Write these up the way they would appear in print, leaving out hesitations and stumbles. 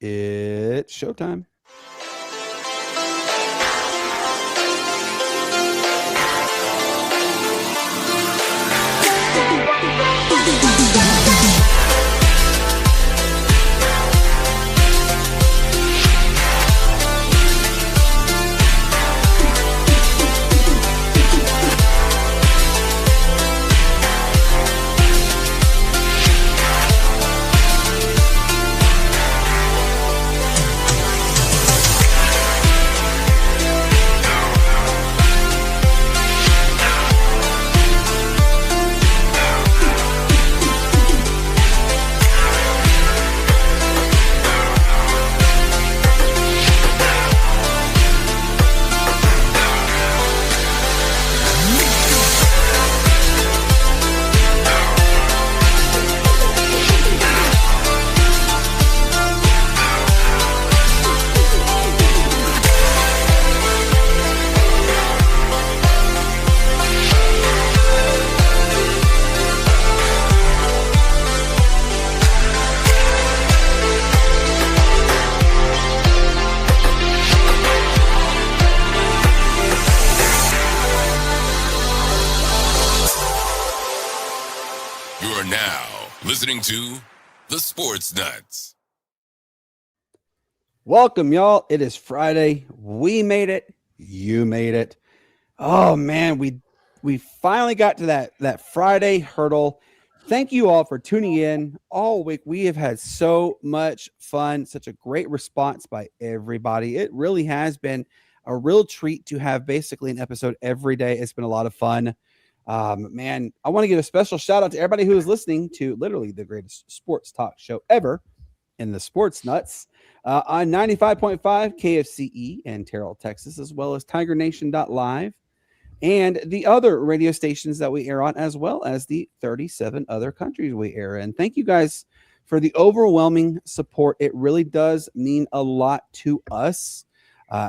It's showtime. You're now listening to the Sports Nutz. Welcome, y'all. It is Friday. We made it. You made it. Oh man, we finally got to that Friday hurdle. Thank you all for tuning in all week. We have had so much fun, such a great response by everybody. It really has been a real treat to have basically an episode every day. It's been a lot of fun. Man, I want to give a special shout out to everybody who is listening to literally the greatest sports talk show ever in the Sports Nutz on 95.5 KFCE in Terrell, Texas, as well as TigerNation.live and the other radio stations that we air on, as well as the 37 other countries we air in. Thank you guys for the overwhelming support. It really does mean a lot to us.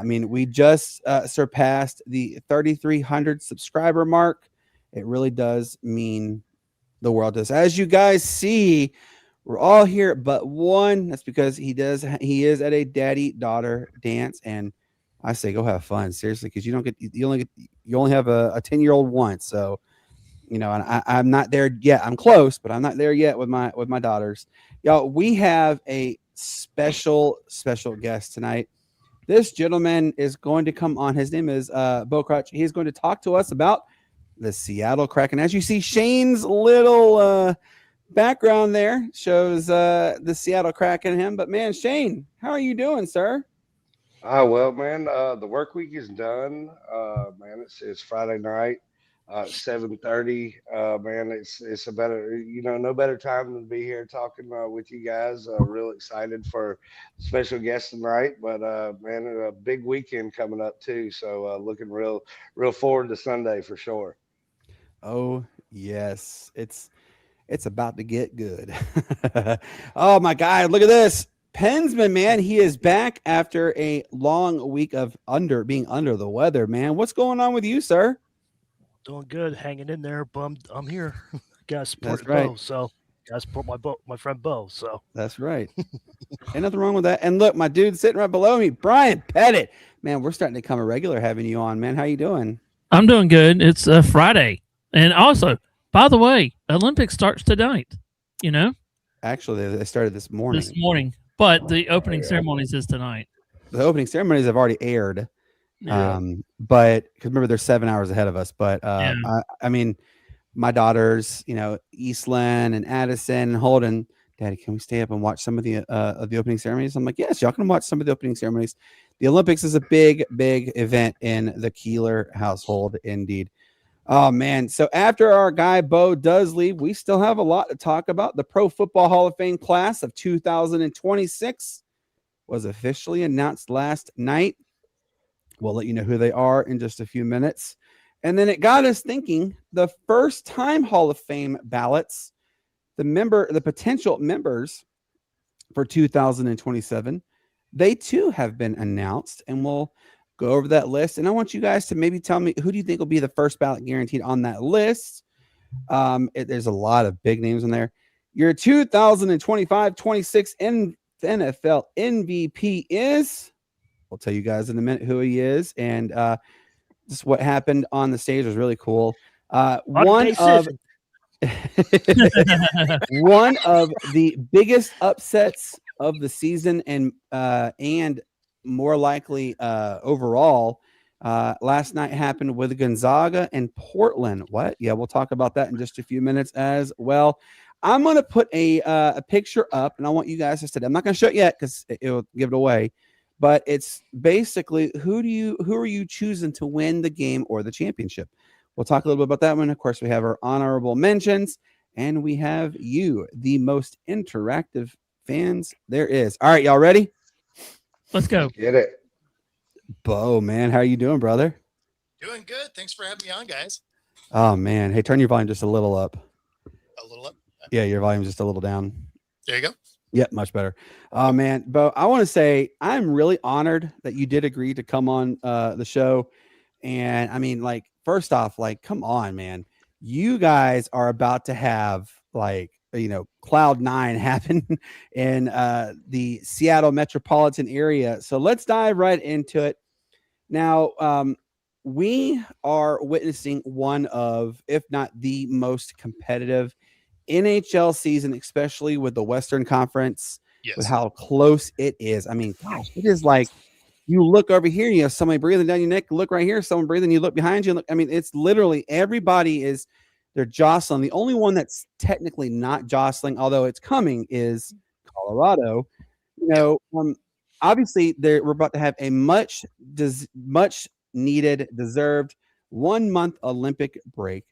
We just surpassed the 3,300 subscriber mark. It really does mean the world to us. As you guys see, we're all here but one. That's because he is at a daddy-daughter dance, and I say go have fun, seriously, because you only have a 10-year-old once. So, and I'm not there yet. I'm close, but I'm not there yet with my daughters. Y'all, we have a special guest tonight. This gentleman is going to come on. His name is Bo Crutch. He's going to talk to us about the Seattle Kraken. As you see, Shane's little background there shows the Seattle Kraken him. But man, Shane, how are you doing, sir? Well, man, the work week is done. Man, it's Friday night, 7:30. Man, it's a better, no better time than to be here talking with you guys. Real excited for special guest tonight, but man, a big weekend coming up too. So looking real forward to Sunday for sure. Oh yes, it's about to get good. Oh my God, look at this. Pensman, man, he is back after a long week of being under the weather, man. What's going on with you, sir? Doing good, hanging in there. Bummed I'm here. Gotta support right. Bo, so gotta support my friend Bo. So that's right. Ain't nothing wrong with that. And look, my dude sitting right below me, Brian Pettit. Man, we're starting to become a regular having you on, man. How you doing? I'm doing good. It's Friday, and also, by the way, Olympics starts tonight. Actually, they started this morning. But the opening ceremonies is tonight. The opening ceremonies have already aired. Yeah. But because remember, they're 7 hours ahead of us. But my daughters, Eastland and Addison and Holden, Daddy, can we stay up and watch some of the opening ceremonies? I'm like, yes, y'all can watch some of the opening ceremonies. The Olympics is a big event in the Keeler household, indeed. Oh, man. So after our guy Bo does leave, we still have a lot to talk about. The Pro Football Hall of Fame class of 2026 was officially announced last night. We'll let you know who they are in just a few minutes. And then it got us thinking, the first-time Hall of Fame ballots, the potential members for 2027, they too have been announced, and we'll go over that list. And I want you guys to maybe tell me, who do you think will be the first ballot guaranteed on that list? There's a lot of big names in there. Your 2025-26 NFL MVP is. We'll tell you guys in a minute who he is, and just what happened on the stage was really cool. One of the biggest upsets of the season, and more likely overall, last night happened with Gonzaga and Portland. What? Yeah, we'll talk about that in just a few minutes as well. I'm going to put a picture up, and I want you guys to study. I'm not going to show it yet because it'll give it away. But it's basically who are you choosing to win the game or the championship? We'll talk a little bit about that one. Of course, we have our honorable mentions, and we have you, the most interactive fans there is. All right, y'all ready? Let's go. Get it. Bo, man, how are you doing, brother? Doing good. Thanks for having me on, guys. Oh, man. Hey, turn your volume just a little up. A little up. Yeah, your volume's just a little down. There you go. Yep, much better. Oh, man. Bo, I want to say I'm really honored that you did agree to come on the show. And I mean, like, first off, like, come on, man. You guys are about to have, like, Cloud 9 happen in the Seattle metropolitan area. So let's dive right into it. Now, we are witnessing one of, if not the most competitive NHL season, especially with the Western Conference, Yes. with how close it is. I mean, gosh, it is like you look over here, you have somebody breathing down your neck, look right here, someone breathing, you look behind you. Look, I mean, it's literally everybody is, they're jostling. The only one that's technically not jostling, although it's coming, is Colorado. Obviously, we're about to have a much needed, deserved 1 month Olympic break.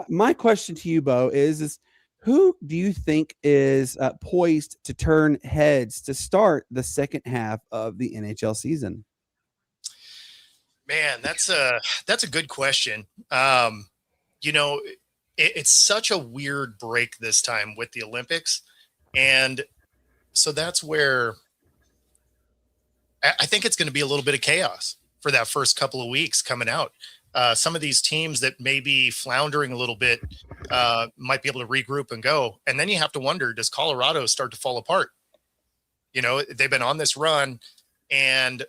My question to you, Bo, is who do you think is poised to turn heads to start the second half of the NHL season? Man, that's a good question. It's such a weird break this time with the Olympics. And so that's where I think it's going to be a little bit of chaos for that first couple of weeks coming out. Some of these teams that may be floundering a little bit might be able to regroup and go. And then you have to wonder, does Colorado start to fall apart? They've been on this run, and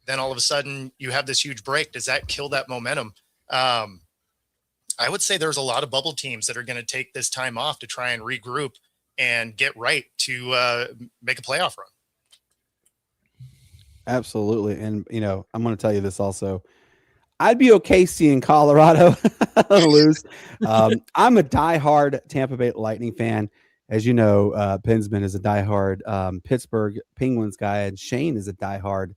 then all of a sudden you have this huge break. Does that kill that momentum? I would say there's a lot of bubble teams that are going to take this time off to try and regroup and get right to make a playoff run. Absolutely. And, I'm going to tell you this also. I'd be okay seeing Colorado lose. I'm a diehard Tampa Bay Lightning fan. As you know, Pinsman is a diehard Pittsburgh Penguins guy, and Shane is a diehard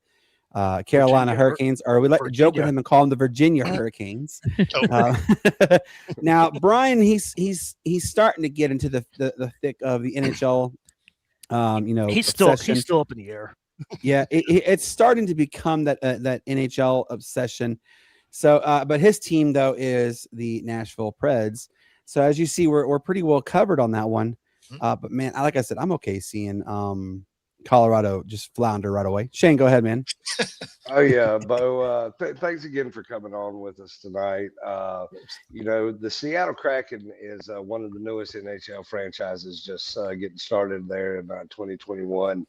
Carolina Hurricanes, or we like to joke with him and call them the Virginia Hurricanes. Now, Brian, he's starting to get into the thick of the NHL. He's still up in the air. Yeah, it's starting to become that NHL obsession. So, but his team though is the Nashville Preds. So as you see, we're pretty well covered on that one. But man, like I said, I'm okay seeing Colorado just flounder right away. Shane, go ahead, man. Oh yeah, Bo. Thanks again for coming on with us tonight. The Seattle Kraken is one of the newest NHL franchises, just getting started there in 2021.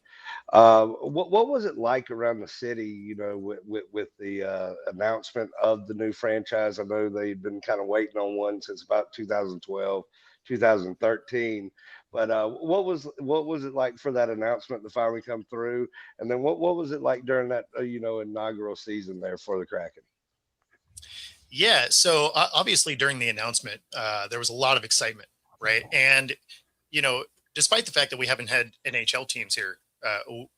What was it like around the city? With the announcement of the new franchise. I know they'd been kind of waiting on one since about 2012, 2013. But what was it like for that announcement to finally come through? And then what was it like during that inaugural season there for the Kraken? Yeah, so obviously during the announcement, there was a lot of excitement, right? And despite the fact that we haven't had NHL teams here,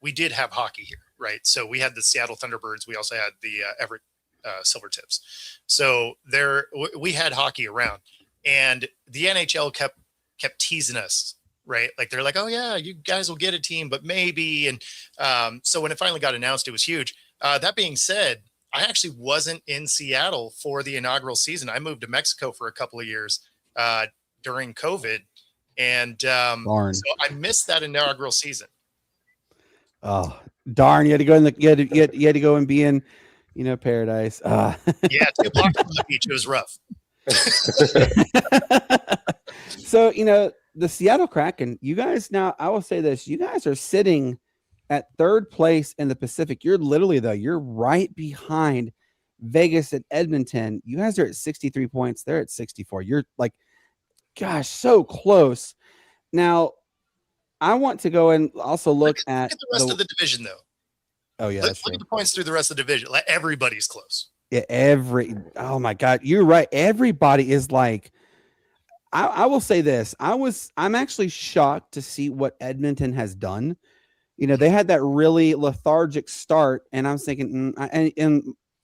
we did have hockey here, right? So we had the Seattle Thunderbirds. We also had the Everett Silvertips. So we had hockey around, and the NHL kept teasing us. Right. Like they're like, oh yeah, you guys will get a team, but maybe. And so when it finally got announced, it was huge. That being said, I actually wasn't in Seattle for the inaugural season. I moved to Mexico for a couple of years during COVID. And so I missed that inaugural season. Oh, darn. You had to go you had to go and be in, paradise. Yeah, 2 blocks from the beach. It was rough. So, the Seattle Kraken, you guys now, I will say this, you guys are sitting at third place in the Pacific. You're literally, though, you're right behind Vegas and Edmonton. You guys are at 63 points. They're at 64. You're like, gosh, so close. Now, I want to go and also look at the rest of the division, though. Oh, yeah, that's Look true. at the points through the rest of the division. Like, everybody's close. Yeah, oh my God, you're right. Everybody is like, I will say this. I'm actually shocked to see what Edmonton has done. You know, they had that really lethargic start, and I was thinking, and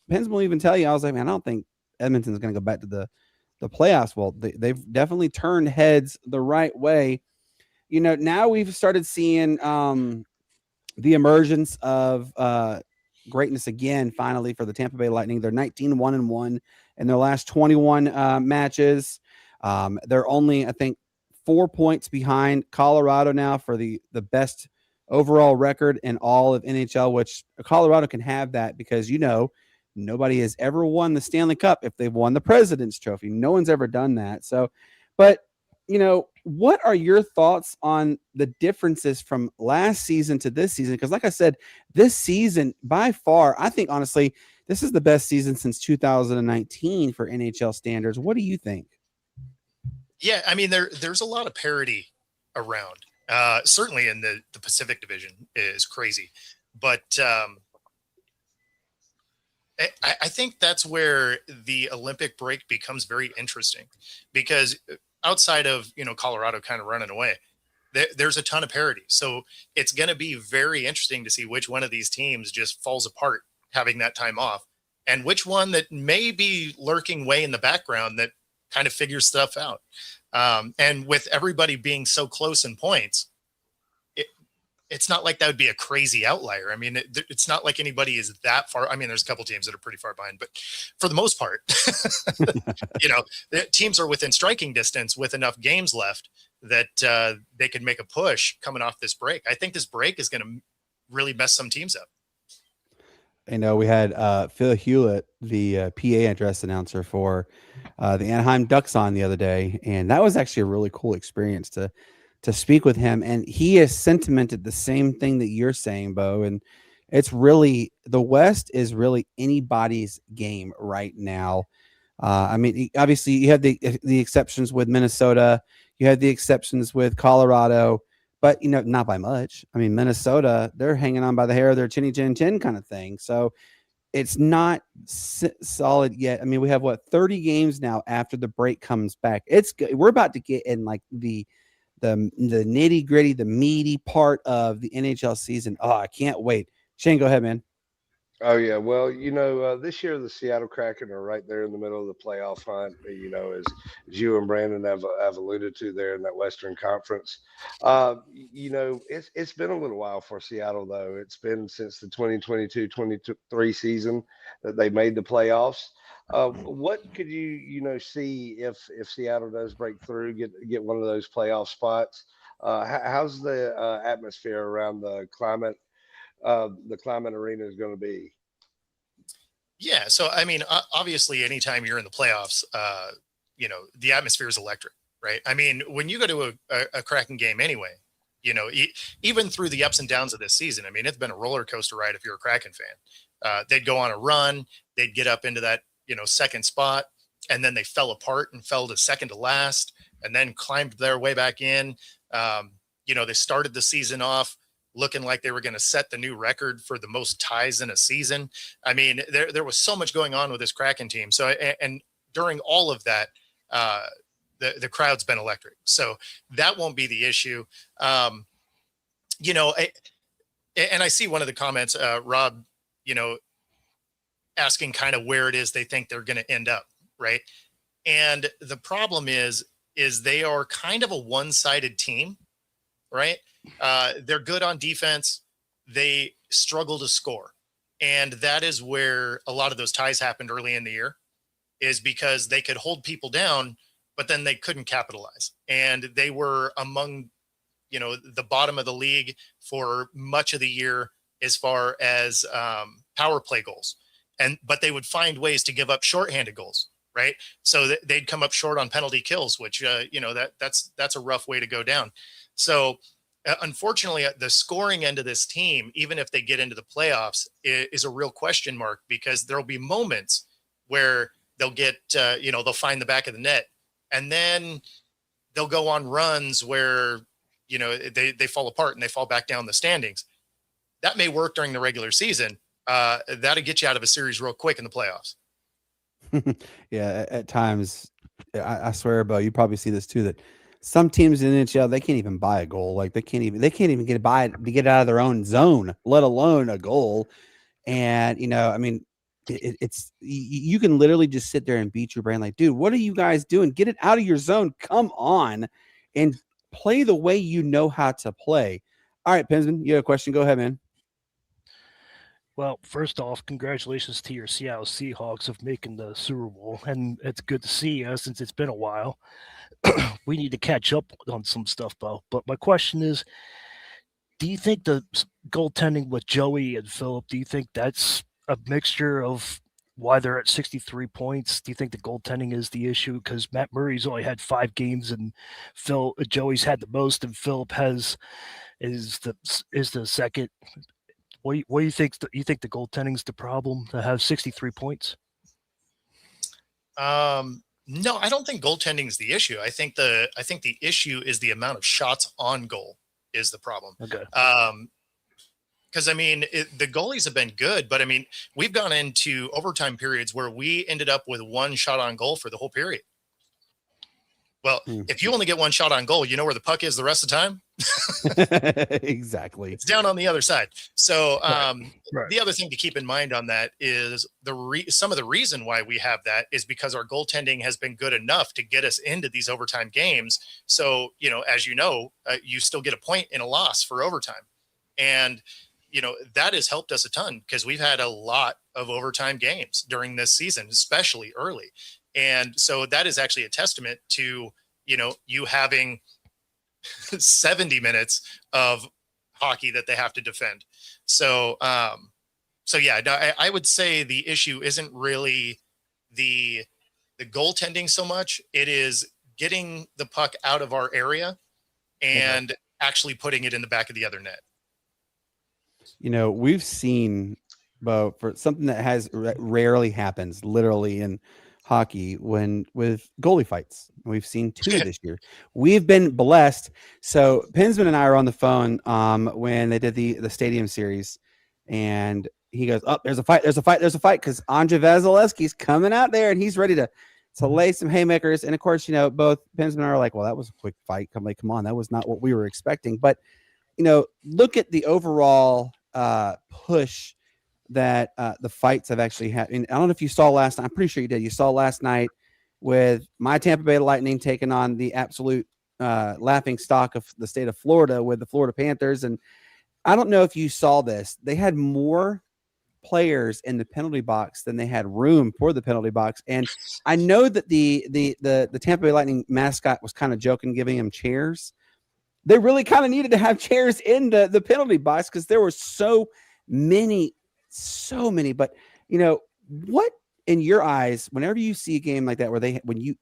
Pence will even tell you, I was like, man, I don't think Edmonton's going to go back to the playoffs. Well, they've definitely turned heads the right way. You know, now we've started seeing the emergence of greatness again, finally, for the Tampa Bay Lightning. They're 19-1-1 in their last 21 matches. They're only, I think, 4 points behind Colorado now for the best overall record in all of NHL, which Colorado can have that because, you know, nobody has ever won the Stanley Cup if they've won the President's Trophy. No one's ever done that. So, but, you know, what are your thoughts on the differences from last season to this season? Because like I said, this season, by far, I think, honestly, this is the best season since 2019 for NHL standards. What do you think? Yeah, I mean, there's a lot of parity around. Certainly in the Pacific Division is crazy. But I think that's where the Olympic break becomes very interesting because outside of, you know, Colorado kind of running away, there's a ton of parity. So it's going to be very interesting to see which one of these teams just falls apart having that time off and which one that may be lurking way in the background that kind of figures stuff out. And with everybody being so close in points, it's not like that would be a crazy outlier. I mean, it's not like anybody is that far. I mean, there's a couple teams that are pretty far behind, but for the most part, you know, the teams are within striking distance with enough games left that they could make a push coming off this break. I think this break is going to really mess some teams up. You know, we had Phil Hewlett, the PA address announcer for the Anaheim Ducks on the other day, and that was actually a really cool experience to speak with him. And he has sentimented the same thing that you're saying, Bo. And it's really, the West is really anybody's game right now. I mean, obviously you have the exceptions with Minnesota, you have the exceptions with Colorado, but, you know, not by much. I mean, Minnesota, they're hanging on by the hair of their chinny chin chin kind of thing. So it's not solid yet. I mean, we have 30 games now after the break comes back. We're about to get in like the nitty gritty, the meaty part of the NHL season. Oh, I can't wait. Shane, go ahead, man. Oh yeah, well, you know, this year the Seattle Kraken are right there in the middle of the playoff hunt. You know, as you and Brandon have alluded to there in that Western Conference. You know, it's been a little while for Seattle though. It's been since the 2022-23 season that they made the playoffs. What could you see if Seattle does break through, get one of those playoff spots? How's the atmosphere around the climate arena is going to be? Yeah. So, I mean, obviously anytime you're in the playoffs, you know, the atmosphere is electric, right? I mean, when you go to a Kraken game anyway, you know, even through the ups and downs of this season, I mean, it's been a roller coaster ride if you're a Kraken fan. They'd go on a run, they'd get up into that, you know, second spot, and then they fell apart and fell to second to last and then climbed their way back in. You know, they started the season off looking like they were going to set the new record for the most ties in a season. I mean, there was so much going on with this Kraken team. So, and during all of that, the crowd's been electric. So that won't be the issue. You know, and I see one of the comments, Rob, you know, asking kind of where it is they think they're going to end up. Right. And the problem is they are kind of a one-sided team, right? They're good on defense. They struggle to score. And that is where a lot of those ties happened early in the year, is because they could hold people down, but then they couldn't capitalize. And they were among, you know, the bottom of the league for much of the year as far as power play goals. But they would find ways to give up shorthanded goals, right? So they'd come up short on penalty kills, which that's a rough way to go down. So unfortunately, the scoring end of this team, even if they get into the playoffs, is a real question mark, because there'll be moments where they'll get they'll find the back of the net, and then they'll go on runs where they fall apart and they fall back down the standings. That may work during the regular season. That'll get you out of a series real quick in the playoffs. Yeah, at times, I swear, Bo, you probably see this too, that some teams in the NHL, they can't even buy a goal. Like they can't even get out of their own zone, let alone a goal. And it's you can literally just sit there and beat your brain like, dude, what are you guys doing? Get it out of your zone. Come on and play the way you know how to play. All right, Pinsman, you have a question? Go ahead, man. Well, first off, congratulations to your Seattle Seahawks of making the Super Bowl, and it's good to see you since it's been a while. We need to catch up on some stuff, Bo. But my question is, do you think the goaltending with Joey and Philip, do you think that's a mixture of why they're at 63 points? Do you think the goaltending is the issue? Because Matt Murray's only had 5 games, and Joey's had the most, and Philip is the second. What do you think? You think the goaltending's the problem to have 63 points? No, I don't think goaltending is the issue. I think the issue is the amount of shots on goal is the problem. Okay. Because the goalies have been good, but we've gone into overtime periods where we ended up with 1 shot on goal for the whole period. Well, if you only get 1 shot on goal, you know where the puck is the rest of the time? Exactly. It's down on the other side. So Right. The other thing to keep in mind on that is some of the reason why we have that is because our goaltending has been good enough to get us into these overtime games. So, as you still get a point in a loss for overtime. And, that has helped us a ton, because we've had a lot of overtime games during this season, especially early. And so that is actually a testament to, you having 70 minutes of hockey that they have to defend. So, yeah, no, I would say the issue isn't really the goaltending so much. It is getting the puck out of our area and actually putting it in the back of the other net. We've seen, Bo, for something that rarely happens literally in hockey with goalie fights. We've seen 2 this year. We've been blessed. So Pinsman and I are on the phone when they did the stadium series, and he goes, "Oh, there's a fight, because Andre Vasilevsky's coming out there and he's ready to lay some haymakers." And of course, both Pinsman and I are like, "Well, that was a quick fight. Come on, that was not what we were expecting." But look at the overall push that the fights have actually had. And I don't know if you saw last night. I'm pretty sure you did. You saw last night with my Tampa Bay Lightning taking on the absolute laughing stock of the state of Florida with the Florida Panthers. And I don't know if you saw this. They had more players in the penalty box than they had room for the penalty box. And I know that the Tampa Bay Lightning mascot was kind of joking, giving them chairs. They really kind of needed to have chairs in the penalty box, because there were so many. But what in your eyes, whenever you see a game like that where when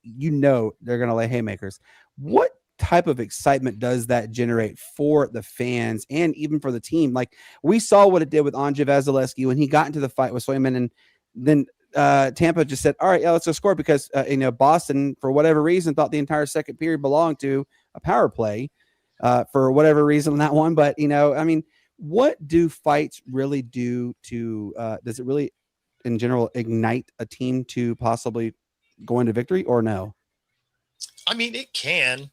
they're going to lay haymakers, what type of excitement does that generate for the fans and even for the team? Like, we saw what it did with Andre Vasilevsky when he got into the fight with Swayman, and then Tampa just said, "All right, yeah, let's go score," because Boston, for whatever reason, thought the entire second period belonged to a power play for whatever reason on that one. But what do fights really do to does it really in general ignite a team to possibly go into victory, or no? It can.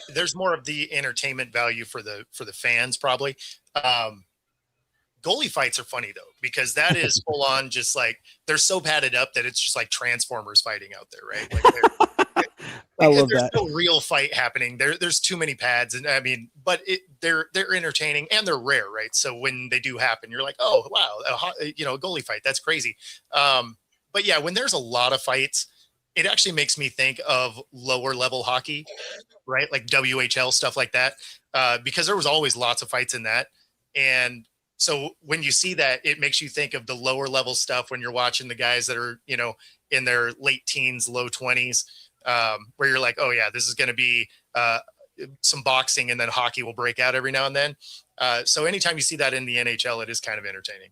There's more of the entertainment value for the fans, probably. Goalie fights are funny though, because that is full on, just like, they're so padded up that it's just like Transformers fighting out there, right? Like, I love there's that. no real fight happening. There's too many pads, and but they're entertaining and they're rare, right? So when they do happen, you're like, oh wow, a goalie fight, that's crazy. But yeah, when there's a lot of fights, it actually makes me think of lower level hockey, right? Like WHL, stuff like that, because there was always lots of fights in that. And So when you see that, it makes you think of the lower level stuff when you're watching the guys that are, in their late teens, low 20s, where you're like, oh yeah, this is going to be some boxing, and then hockey will break out every now and then. So anytime you see that in the NHL, it is kind of entertaining.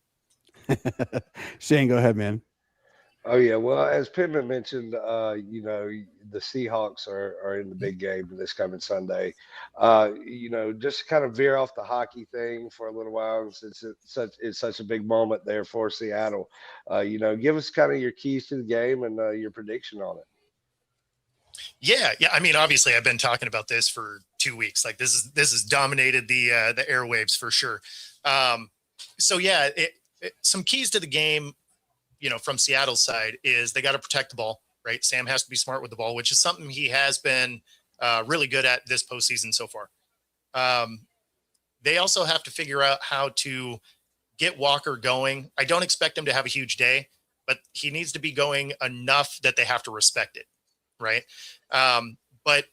Shane, go ahead, man. Oh yeah, well, as Pittman mentioned, the Seahawks are in the big game this coming Sunday. Just kind of veer off the hockey thing for a little while, since it's such a big moment there for Seattle. Give us kind of your keys to the game and your prediction on it. Yeah. I mean, obviously, I've been talking about this for 2 weeks. Like this has dominated the airwaves for sure. Some keys to the game, from Seattle's side, is they got to protect the ball, right? Sam has to be smart with the ball, which is something he has been really good at this postseason so far. They also have to figure out how to get Walker going. I don't expect him to have a huge day, but he needs to be going enough that they have to respect it, right? But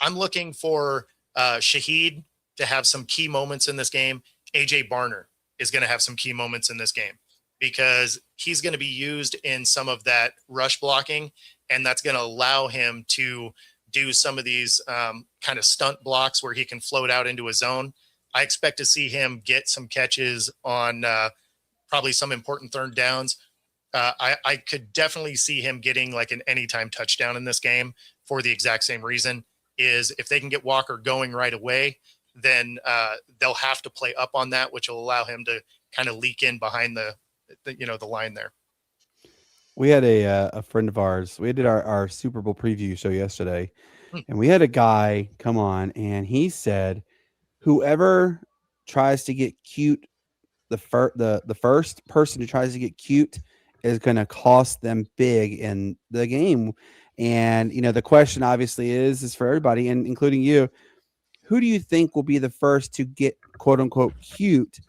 I'm looking for Shaheed to have some key moments in this game. AJ Barner is going to have some key moments in this game, because he's going to be used in some of that rush blocking, and that's going to allow him to do some of these kind of stunt blocks where he can float out into a zone. I expect to see him get some catches on probably some important third downs. I could definitely see him getting like an anytime touchdown in this game for the exact same reason, is if they can get Walker going right away, then they'll have to play up on that, which will allow him to kind of leak in behind the line there. We had a friend of ours. We did our Super Bowl preview show yesterday, and we had a guy come on, and he said, whoever tries to get cute, the first person who tries to get cute is going to cost them big in the game. And the question obviously is for everybody, and including you, who do you think will be the first to get quote unquote cute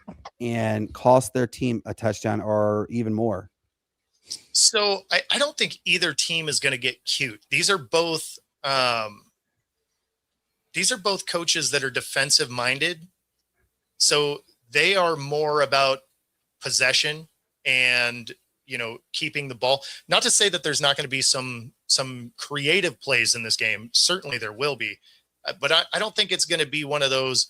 and cost their team a touchdown or even more? So I don't think either team is going to get cute. These are both coaches that are defensive minded. So they are more about possession and, keeping the ball. Not to say that there's not going to be some creative plays in this game. Certainly there will be. But I don't think it's going to be one of those,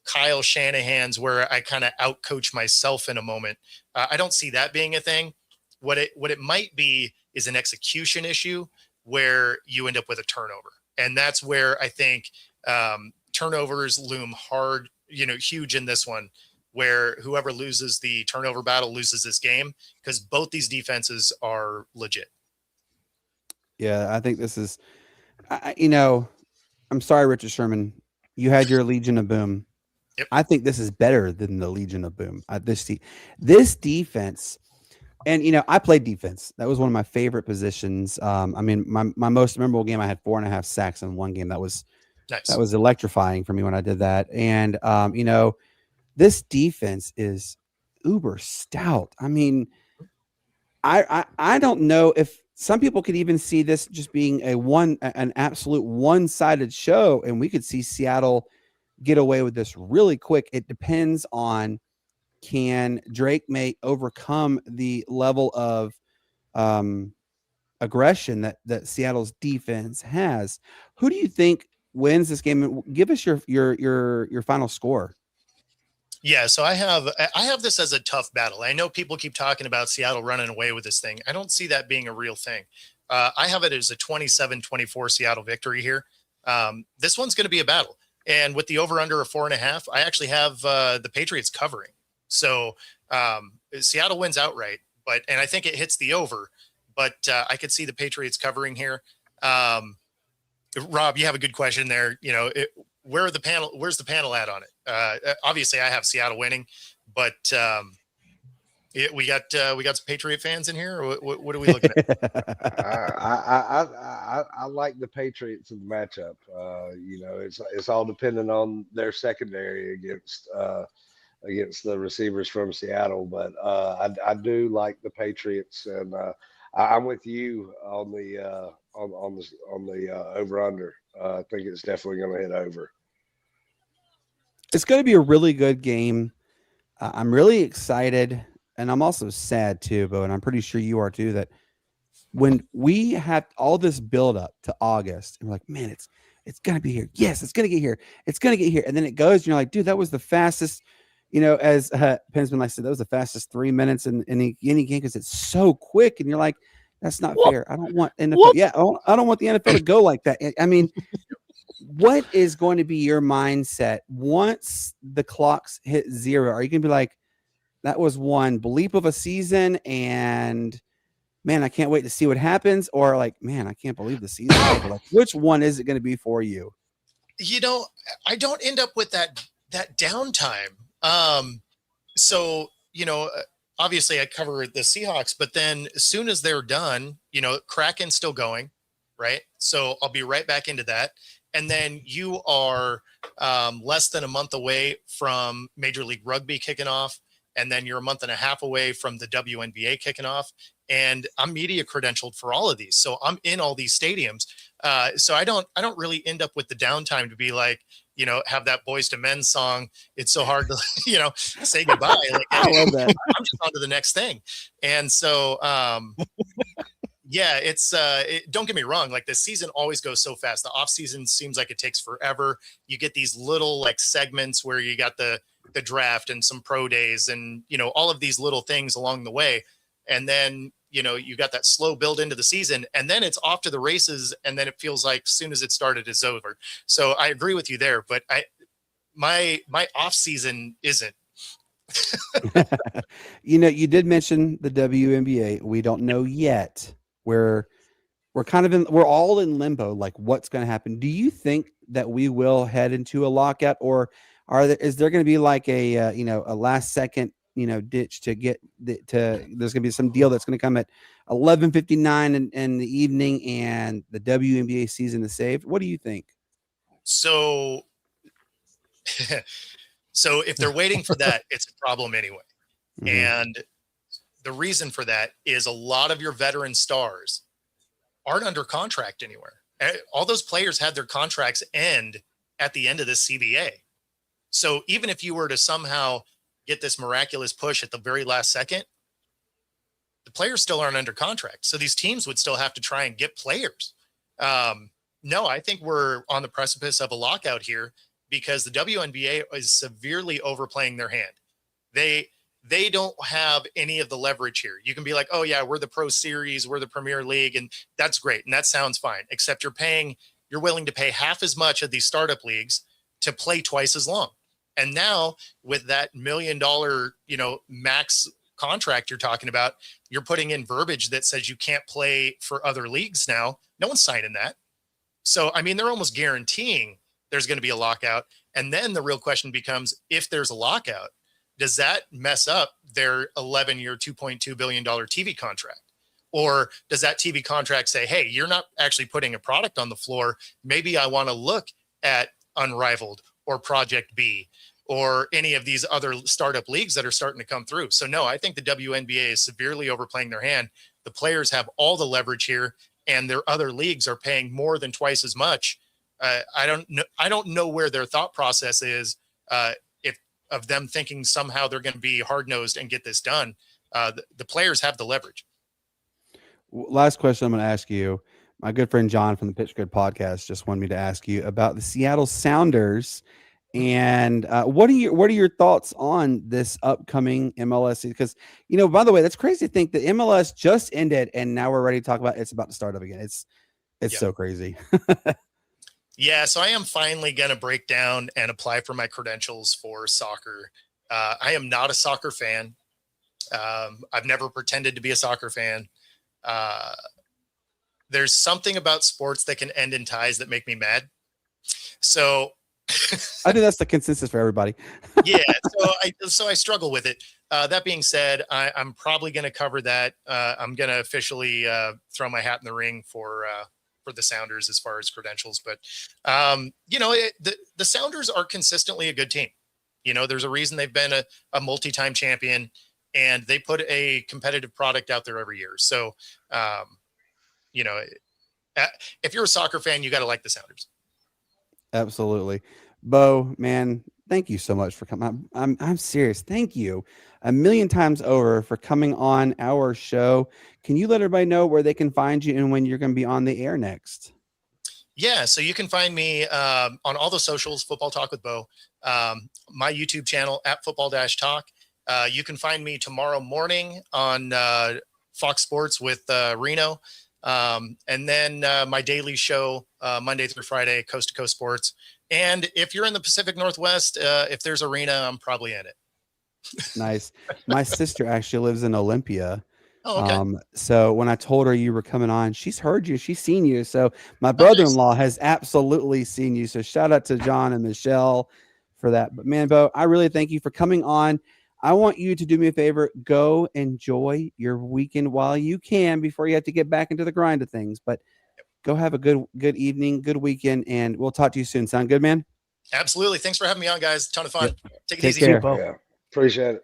Kyle Shanahan's where I kind of outcoach myself in a moment. I don't see that being a thing. What it might be is an execution issue where you end up with a turnover. And that's where I think turnovers loom hard, huge in this one, where whoever loses the turnover battle loses this game, because both these defenses are legit. Yeah, I think this is, I'm sorry, Richard Sherman, you had your Legion of Boom. Yep. I think this is better than the Legion of Boom. This defense, and I played defense. That was one of my favorite positions. My most memorable game, I had 4.5 sacks in one game. That was nice. That was electrifying for me when I did that. And this defense is uber stout. I mean, I don't know if some people could even see this just being an absolute one-sided show, and we could see Seattle get away with this really quick. It depends on, can Drake May overcome the level of aggression that Seattle's defense has. Who do you think wins this game? Give us your final score. Yeah, so I have this as a tough battle. I know people keep talking about Seattle running away with this thing. I don't see that being a real thing. I have it as a 27-24 Seattle victory here. This one's going to be a battle. And with the over-under of 4.5, I actually have the Patriots covering. So Seattle wins outright, and I think it hits the over. But I could see the Patriots covering here. Rob, you have a good question there. Where's the panel at on it? Obviously, I have Seattle winning, but we got some Patriot fans in here. Or what are we looking at? I like the Patriots in the matchup. It's all dependent on their secondary against the receivers from Seattle, but I do like the Patriots, and I'm with you on the over under. I think it's definitely going to hit over. It's going to be a really good game. I'm really excited, and I'm also sad too, Bo, and I'm pretty sure you are too, that when we had all this build up to August, and we're like, man, it's gonna be here. Yes, it's gonna get here. It's gonna get here. And then it goes, and you're like, dude, that was the fastest, as Pensman like said, that was the fastest 3 minutes in any game because it's so quick. And you're like, that's not Whoop. fair. I don't want NFL. Whoop. Yeah, I don't want the NFL to go like that. I mean, what is going to be your mindset once the clocks hit zero? Are you gonna be like, that was one bleep of a season, and man, I can't wait to see what happens, or like, man, I can't believe the season's over? Like, which one is it going to be for you? I don't end up with that downtime. So, obviously I cover the Seahawks, but then as soon as they're done, Kraken's still going, right? So I'll be right back into that. And then you are less than a month away from Major League Rugby kicking off. And then you're a month and a half away from the WNBA kicking off. And I'm media credentialed for all of these. So I'm in all these stadiums. So I don't really end up with the downtime to be like, have that Boys to Men song. It's so hard to, say goodbye. Like, I love that. I'm just on to the next thing. And so, yeah, don't get me wrong. Like, the season always goes so fast. The off season seems like it takes forever. You get these little like segments where you got the draft and some pro days and, all of these little things along the way. And then, you got that slow build into the season, and then it's off to the races. And then it feels like as soon as it started, it's over. So I agree with you there, but my off season isn't. You did mention the WNBA. We don't know yet. We're all in limbo, like what's going to happen. Do you think that we will head into a lockout, or is there going to be like a last second ditch to get there's going to be some deal that's going to come at 11:59 in the evening, and the WNBA season is saved? What do you think? So if they're waiting for that, it's a problem anyway. Mm-hmm. And the reason for that is a lot of your veteran stars aren't under contract anywhere. All those players had their contracts end at the end of this CBA. So even if you were to somehow get this miraculous push at the very last second, the players still aren't under contract. So these teams would still have to try and get players. No, I think we're on the precipice of a lockout here because the WNBA is severely overplaying their hand. They don't have any of the leverage here. You can be like, oh yeah, we're the Pro Series, we're the Premier League, and that's great. And that sounds fine, except you're willing to pay half as much of these startup leagues to play twice as long. And now with that $1 million, max contract you're talking about, you're putting in verbiage that says you can't play for other leagues now. No one's signing that. So, I mean, they're almost guaranteeing there's going to be a lockout. And then the real question becomes, if there's a lockout, does that mess up their 11-year, $2.2 billion TV contract? Or does that TV contract say, hey, you're not actually putting a product on the floor. Maybe I want to look at Unrivaled or Project B or any of these other startup leagues that are starting to come through. So no, I think the WNBA is severely overplaying their hand. The players have all the leverage here, and their other leagues are paying more than twice as much. I don't know where their thought process is, of them thinking somehow they're going to be hard-nosed and get this done. The players have the leverage. Last question I'm going to ask you. My good friend John from the Pitch Grid podcast just wanted me to ask you about the Seattle Sounders. And what are your thoughts on this upcoming MLS? Because, by the way, that's crazy to think that MLS just ended and now we're ready to talk about it's about to start up again. It's so crazy. Yeah, so I am finally going to break down and apply for my credentials for soccer. I am not a soccer fan. I've never pretended to be a soccer fan. There's something about sports that can end in ties that make me mad. So I think that's the consensus for everybody. Yeah, so I struggle with it. That being said, I'm probably going to cover that. I'm going to officially throw my hat in the ring for the Sounders as far as credentials. But, the Sounders are consistently a good team. There's a reason they've been a multi-time champion, and they put a competitive product out there every year. So, if you're a soccer fan, you got to like the Sounders. Absolutely. Bo, man, thank you so much for coming. I'm serious. Thank you a million times over for coming on our show. Can you let everybody know where they can find you and when you're going to be on the air next? Yeah, so you can find me on all the socials, Football Talk with Bo, my YouTube channel at Football-Talk. You can find me tomorrow morning on Fox Sports with Reno. And then my daily show, Monday through Friday, Coast to Coast Sports. And if you're in the Pacific Northwest, if there's arena, I'm probably in it. Nice. My sister actually lives in Olympia. Oh, okay. So when I told her you were coming on, she's heard you, she's seen you. So my nice. brother-in-law has absolutely seen you. So shout out to John and Michelle for that. But man, Bo, I really thank you for coming on. I want you to do me a favor. Go enjoy your weekend while you can before you have to get back into the grind of things. But go have a good evening, good weekend, and we'll talk to you soon. Sound good, man? Absolutely. Thanks for having me on, guys. Ton of fun. Yep. Take it Take easy. care. Yeah, appreciate it.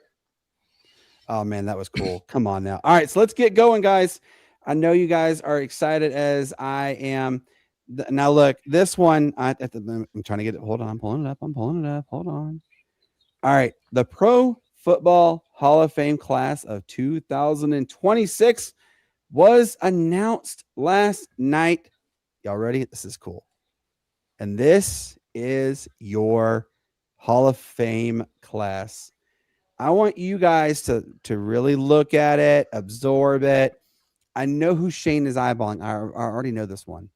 Oh man, that was cool. Come on now. All right, so let's get going, guys. I know you guys are excited as I am. Now look, this one, I'm trying to get it. Hold on, I'm pulling it up. Hold on. All right, the Pro Football Hall of Fame class of 2026 was announced last night. Y'all ready? This is cool. And this is your Hall of Fame class. I want you guys to really look at it, absorb it. I know who Shane is eyeballing. I already know this one.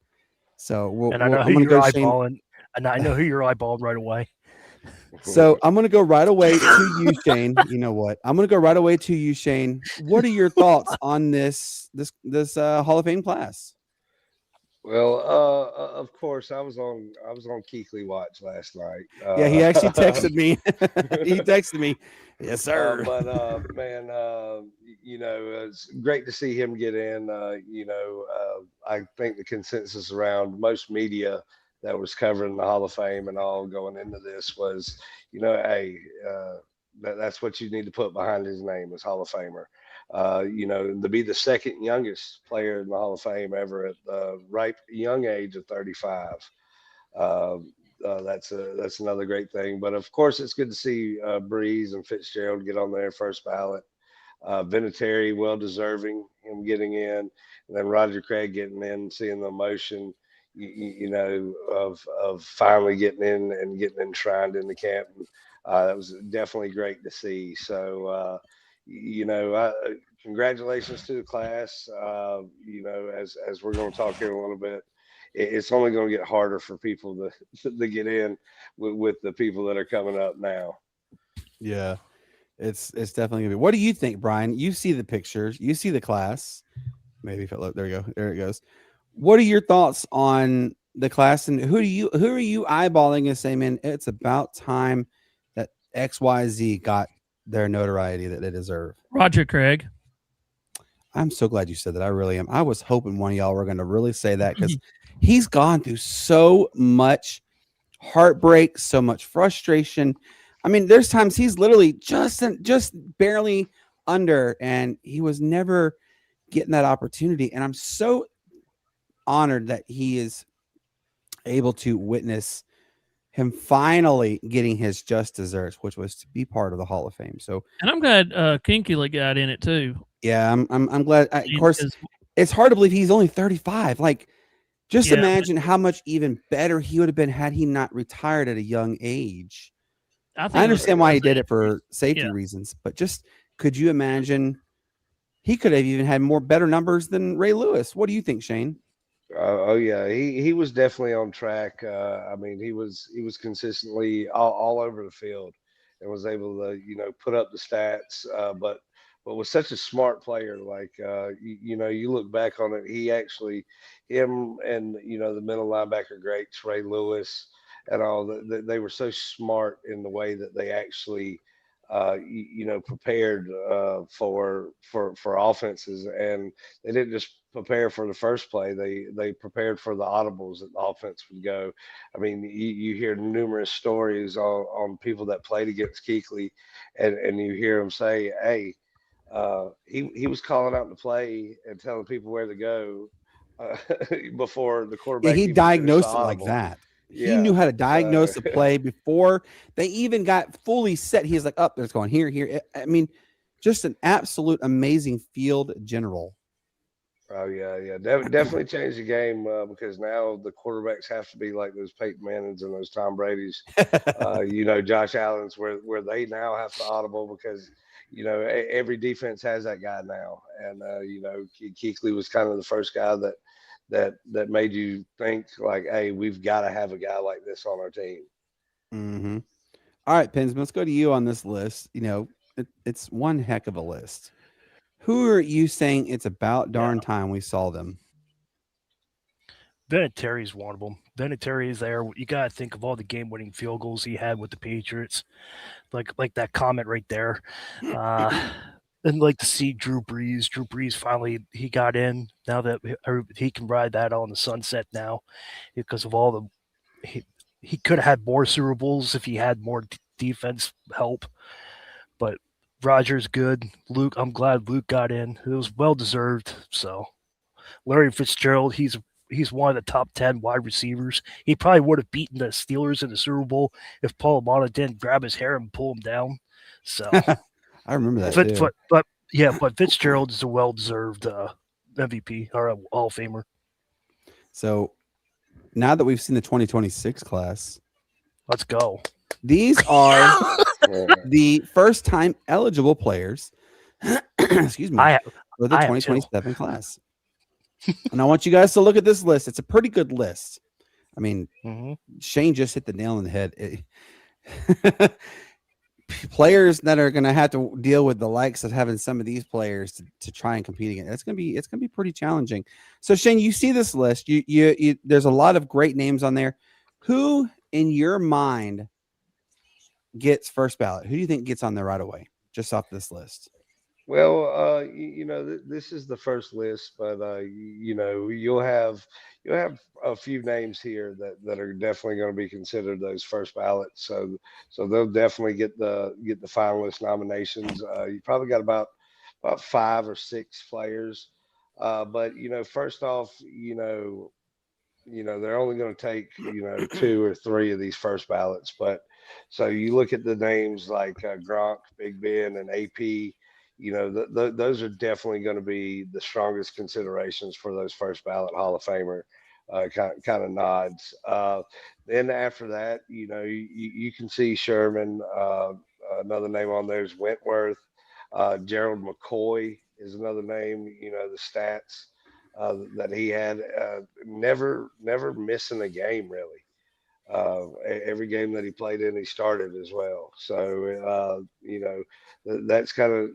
So I know who you're eyeballing. And I know who you're eyeballing right away. So I'm going to go right away to you, Shane. You know what? I'm going to go right away to you, Shane. What are your thoughts on this Hall of Fame class? Well, of course, I was on Keekly Watch last night. Yeah, he actually texted me. He texted me. Yes, sir. But man, it's great to see him get in. I think the consensus around most media that was covering the Hall of Fame and all going into this was, that's what you need to put behind his name as Hall of Famer. To be the second youngest player in the Hall of Fame ever at the ripe young age of 35. That's another great thing. But of course, it's good to see Breeze and Fitzgerald get on there first ballot. Vinatieri, well deserving him getting in, and then Roger Craig getting in, seeing the emotion, of finally getting in and getting enshrined in the camp. That was definitely great to see. So. Congratulations to the class. As we're going to talk here in a little bit, it's only going to get harder for people to get in with the people that are coming up now. Yeah, it's definitely gonna be. What do you think, Brian? You see the pictures, you see the class. Maybe if it look, there you go, there it goes. What are your thoughts on the class, and who are you eyeballing and saying, man, it's about time that XYZ got their notoriety that they deserve? Roger Craig. I'm so glad you said that. I really am. I was hoping one of y'all were going to really say that because he's gone through so much heartbreak, so much frustration. I mean, there's times he's literally just barely under, and he was never getting that opportunity. And I'm so honored that he is able to witness him finally getting his just desserts, which was to be part of the Hall of Fame. So, and I'm glad Kinkula got in it too. Yeah, I'm glad. Of course, it's hard to believe he's only 35. Like, just imagine how much even better he would have been had he not retired at a young age. I understand why he did it for safety reasons, but just could you imagine he could have even had better numbers than Ray Lewis? What do you think, Shane? Oh yeah, he was definitely on track. I mean, he was consistently all over the field and was able to put up the stats. But was such a smart player. Like you look back on it, him and the middle linebacker greats, Ray Lewis and all, they were so smart in the way that they actually prepared for offenses, and they didn't just prepare for the first play. They prepared for the audibles that the offense would go. I mean, you hear numerous stories on people that played against Kuechly, and you hear them say, "Hey, he was calling out the play and telling people where to go before the quarterback." Yeah, he diagnosed it like that. He knew how to diagnose the play before they even got fully set. He's like, "Up, there's going here." I mean, just an absolute amazing field general. Oh yeah. Definitely changed the game because now the quarterbacks have to be like those Peyton Mannings and those Tom Brady's, Josh Allen's, where they now have to audible because every defense has that guy now, and Kuechly was kind of the first guy that made you think like, hey, we've got to have a guy like this on our team. Mm-hmm. All right, Pinsman, let's go to you on this list. It's one heck of a list. Who are you saying it's about darn time we saw them? Vinatieri's one of them. Vinatieri is there. You got to think of all the game-winning field goals he had with the Patriots, like that comment right there. And like to see Drew Brees. Drew Brees finally he got in. Now that he can ride that on the sunset now, because of all the he could have had more Super Bowls if he had more defense help, but. Roger's good. Luke, I'm glad Luke got in. It was well deserved. So, Larry Fitzgerald, he's one of the top 10 wide receivers. He probably would have beaten the Steelers in the Super Bowl if Paul Amata didn't grab his hair and pull him down. So, I remember that. But Fitzgerald is a well deserved MVP or a Hall of Famer. So, now that we've seen the 2026 class, let's go. These are the first time eligible players, excuse me, for the 2027 class. And I want you guys to look at this list. It's a pretty good list. I mean, Shane just hit the nail on the head. Players that are going to have to deal with the likes of having some of these players to try and compete against. It's going to be pretty challenging. So Shane, you see this list. You there's a lot of great names on there. Who in your mind gets first ballot? Who do you think gets on there right away, just off this list? Well, this is the first list, but you'll have a few names here that are definitely going to be considered those first ballots. So they'll definitely get the finalist nominations. You probably got about 5 or 6 players, but first off, they're only going to take 2 or 3 of these first ballots, but. So you look at the names like Gronk, Big Ben, and AP. Those are definitely going to be the strongest considerations for those first ballot Hall of Famer kind of nods. Then after that, you can see Sherman. Another name on there is Wentworth. Gerald McCoy is another name. The stats that he had, never missing a game really. Every game that he played in, he started as well. So, that's kind of,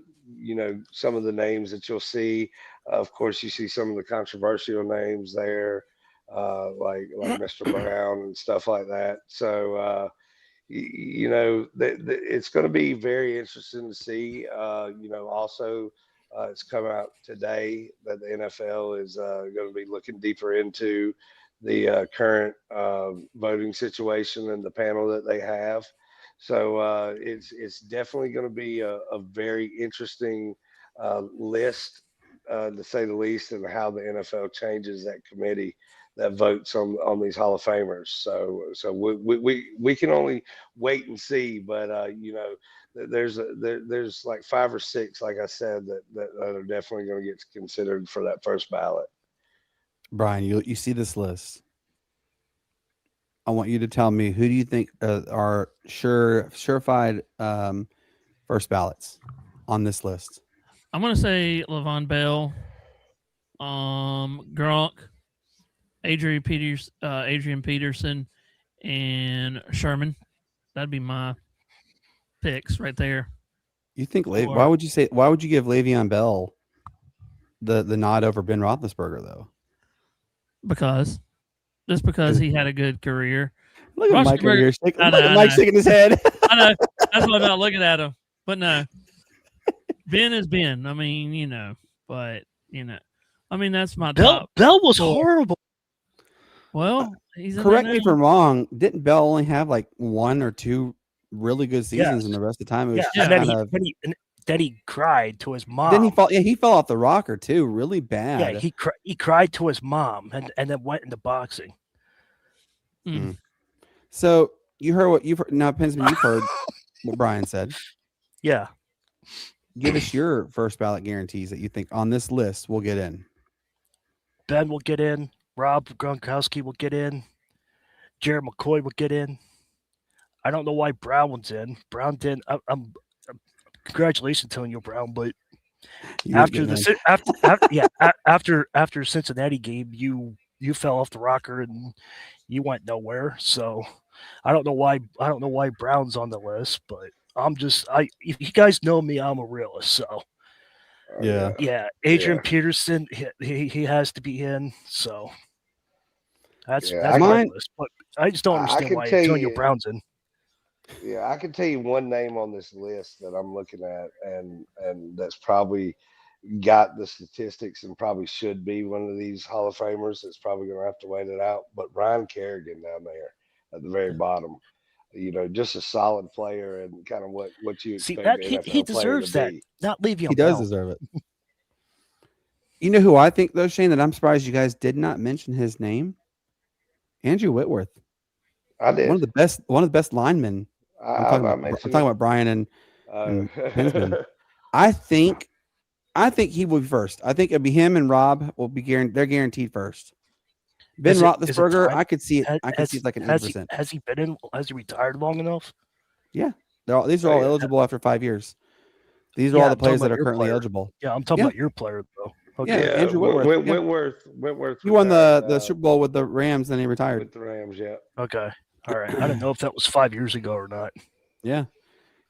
some of the names that you'll see. Of course, you see some of the controversial names there, like Mr. Brown and stuff like that. So, it's going to be very interesting to see. Also, it's come out today that the NFL is going to be looking deeper into the current voting situation and the panel that they have. So it's definitely going to be a very interesting list, to say the least, and how the NFL changes that committee that votes on these Hall of Famers. So we can only wait and see, but there's like 5 or 6, like I said, that are definitely going to get considered for that first ballot. Brian, you see this list. I want you to tell me, who do you think are surefire first ballots on this list? I'm going to say Le'Veon Bell, Gronk, Adrian Peterson, and Sherman. That'd be my picks right there. You think why would you give Le'Veon Bell the nod over Ben Roethlisberger though? Because he had a good career. Look at Mike over here. Mike shaking his head. I know. That's why I'm not looking at him. But no. Ben is Ben. I mean, that's my top. Bell was horrible. Well, he's correct me if I'm wrong. Didn't Bell only have like 1 or 2 really good seasons, and the rest of the time it was then he cried to his mom. Then he fall. Yeah, he fell off the rocker too, really bad. Yeah, he cried to his mom, and then went into boxing. So you heard what you've heard. Now, Pensman, you've heard what Brian said. Yeah. Give us your first ballot guarantees that you think on this list will get in. Ben will get in. Rob Gronkowski will get in. Jared McCoy will get in. I don't know why Brown was in. Brown didn't. Congratulations, Antonio Brown, but after Cincinnati game, you fell off the rocker and you went nowhere. So I don't know why Brown's on the list, but if you guys know me, I'm a realist. So yeah, Adrian Peterson, he has to be in. So that's my list. But I just don't understand why Antonio Brown's in. Yeah, I can tell you one name on this list that I'm looking at, and that's probably got the statistics and probably should be one of these Hall of Famers. That's probably going to have to wait it out. But Ryan Kerrigan down there at the very bottom, just a solid player and kind of what you expect. He deserves that. Not Le'Veon He does deserve it. You know who I think though, Shane, that I'm surprised you guys did not mention his name? Andrew Whitworth. I did. One of the best linemen. I'm talking about Brian and Pensman. I think he will be first. I think it'll be him and Rob will be they're guaranteed first. Ben Roethlisberger, I could see it. I could see it like an 80%. Has he retired long enough? Yeah, these are all eligible after 5 years. These are all the players that are currently eligible. Yeah, I'm talking about your player though. Okay. Yeah, Andrew Whitworth. Whitworth. He won the Super Bowl with the Rams, then he retired. With the Rams, yeah. Okay. All right. I didn't know if that was 5 years ago or not. Yeah,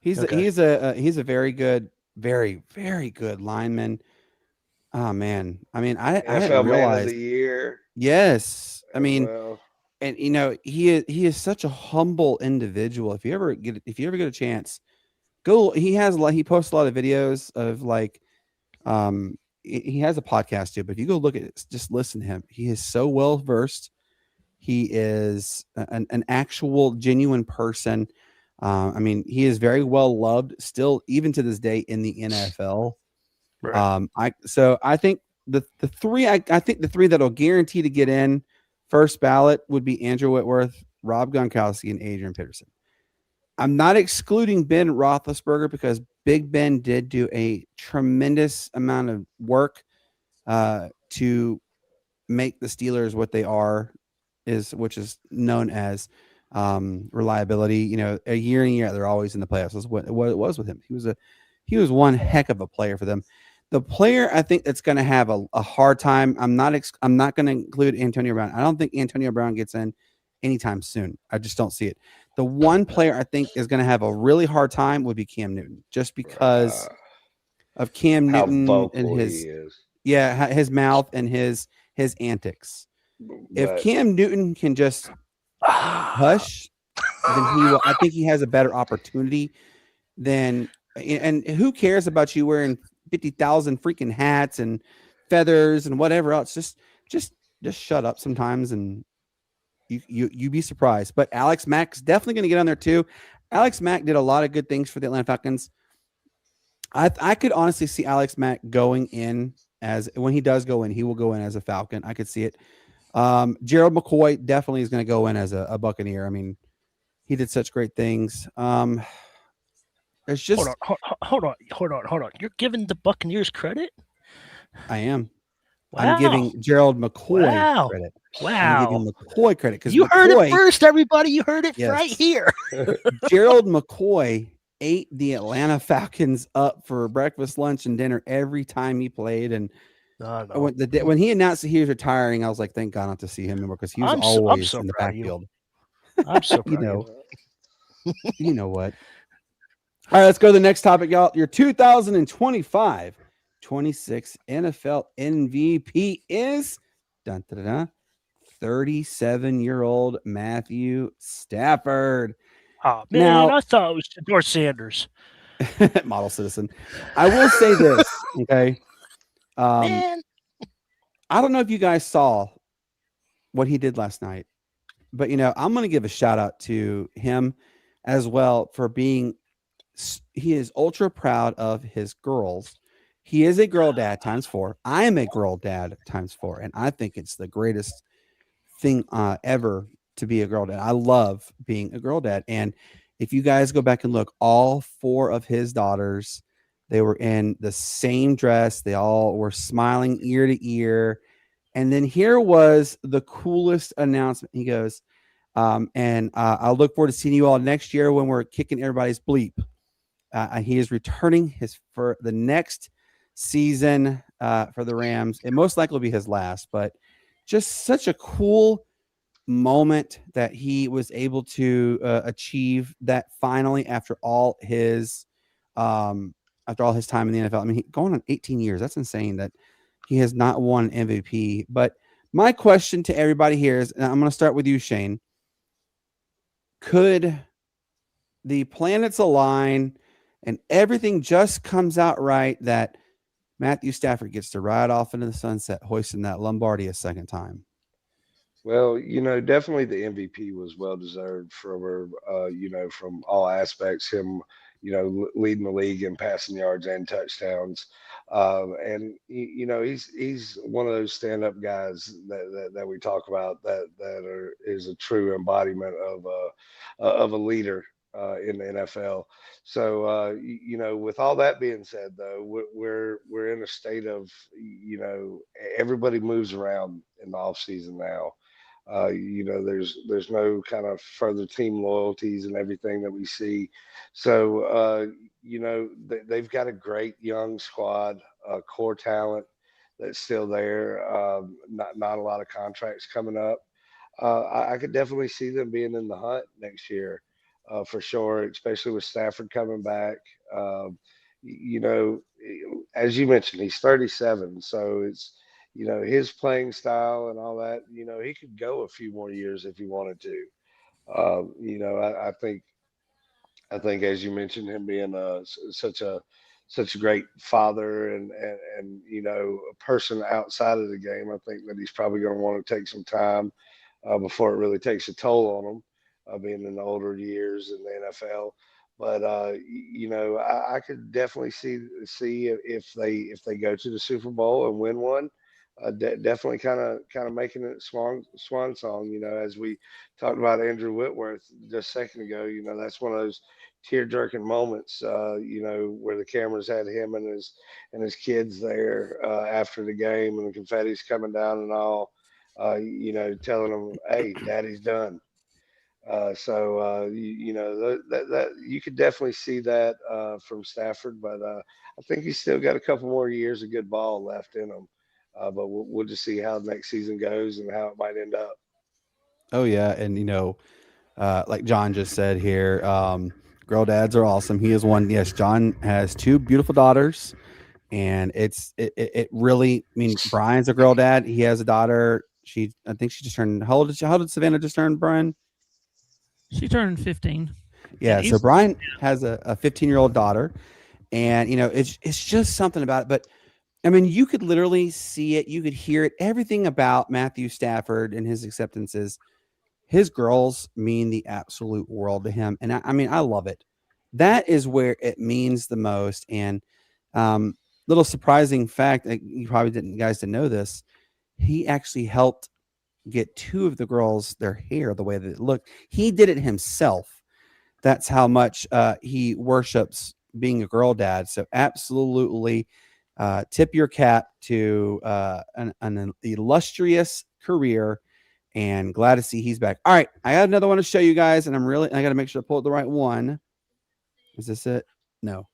he's a very good, very, very good lineman. Oh man, I mean, I didn't realize. Man of the year. Yes, I mean, and he is such a humble individual. If you ever get a chance, go. He posts a lot of videos of he has a podcast too. But if you go look at it, just listen to him. He is so well versed. He is an actual genuine person. I mean, he is very well loved still, even to this day in the NFL. Right. I think the three that'll guarantee to get in first ballot would be Andrew Whitworth, Rob Gronkowski, and Adrian Peterson. I'm not excluding Ben Roethlisberger because Big Ben did do a tremendous amount of work to make the Steelers what they are, which is known as reliability. A year in and year out, they're always in the playoffs. That's what it was with him. He was one heck of a player for them. The player I think that's going to have a hard time. I'm not going to include Antonio Brown. I don't think Antonio Brown gets in anytime soon. I just don't see it. The one player I think is going to have a really hard time would be Cam Newton, just because of Cam Newton and his mouth and his antics. If Cam Newton can just hush, then I think he has a better opportunity than. And who cares about you wearing 50,000 freaking hats and feathers and whatever else? Just shut up sometimes, and you be surprised. But Alex Mack's definitely going to get on there too. Alex Mack did a lot of good things for the Atlanta Falcons. I could honestly see Alex Mack going in when he does go in, he will go in as a Falcon. I could see it. Gerald McCoy definitely is going to go in as a Buccaneer. I mean, he did such great things. It's just hold on. You're giving the Buccaneers credit? I am. Wow. I'm giving Gerald McCoy credit. Wow. I'm giving McCoy credit because you heard it first, everybody. You heard it right here. Gerald McCoy ate the Atlanta Falcons up for breakfast, lunch, and dinner every time he played. And when he announced that he was retiring, I was like, thank God not to see him anymore because he was always in the backfield. I'm so proud. You know what? All right, let's go to the next topic, y'all. Your 2025-26 NFL MVP is 37-year-old Matthew Stafford. Oh, man, now, I thought it was George Sanders. Model citizen. I will say this, okay? Man. I don't know if you guys saw what he did last night, but, I'm going to give a shout out to him as well for being – he is ultra proud of his girls. He is a girl dad times 4. I am a girl dad times 4. And I think it's the greatest thing ever to be a girl dad. I love being a girl dad. And if you guys go back and look, all 4 of his daughters, they were in the same dress. They all were smiling ear to ear. And then here was the coolest announcement. He goes, I'll look forward to seeing you all next year when we're kicking everybody's bleep. He is returning for the next season for the Rams. It most likely will be his last, but just such a cool moment that he was able to achieve that finally after all his time in the NFL. I mean, going on 18 years, that's insane that he has not won MVP. But my question to everybody here is, and I'm going to start with you, Shane. Could the planets align and everything just comes out right that Matthew Stafford gets to ride off into the sunset, hoisting that Lombardi a second time? Well, definitely the MVP was well deserved from from all aspects. Him, leading the league in passing yards and touchdowns, and he's one of those stand-up guys that we talk about is a true embodiment of a leader in the NFL. So with all that being said, though, we're in a state of everybody moves around in the off season now. There's no kind of further team loyalties and everything that we see. So, they've got a great young squad, core talent that's still there. Not a lot of contracts coming up. I could definitely see them being in the hunt next year, for sure, especially with Stafford coming back. As you mentioned, he's 37, so it's his playing style and all that, he could go a few more years if he wanted to. I think, as you mentioned, him being such a great father and a person outside of the game, I think that he's probably going to want to take some time before it really takes a toll on him, being in the older years in the NFL. But I could definitely see if they go to the Super Bowl and win one. Definitely kind of making it swan song, as we talked about Andrew Whitworth just a second ago. That's one of those tear-jerking moments, where the cameras had him and his kids there after the game, and the confetti's coming down and all, telling them, "Hey, Daddy's done." That you could definitely see that from Stafford, but I think he's still got a couple more years of good ball left in him. But we'll just see how the next season goes and how it might end up. Oh yeah, and like John just said here, girl dads are awesome. He is one. Yes, John has 2 beautiful daughters, and it really. I mean, Brian's a girl dad. He has a daughter. I think she just turned. How old did Savannah just turn, Brian? She turned 15. Yeah, so Brian has a 15-year-old daughter, and it's just something about it. But I mean, you could literally see it, you could hear it. Everything about Matthew Stafford and his acceptances, his girls mean the absolute world to him, and I mean, I love it. That is where it means the most. And little surprising fact, you probably guys didn't know this. He actually helped get 2 of the girls their hair the way that it looked. He did it himself. That's how much he worships being a girl dad. So absolutely tip your cap to an illustrious career, and glad to see he's back. All right, I got another one to show you guys, and I got to make sure to pull the right one. Is this it? No.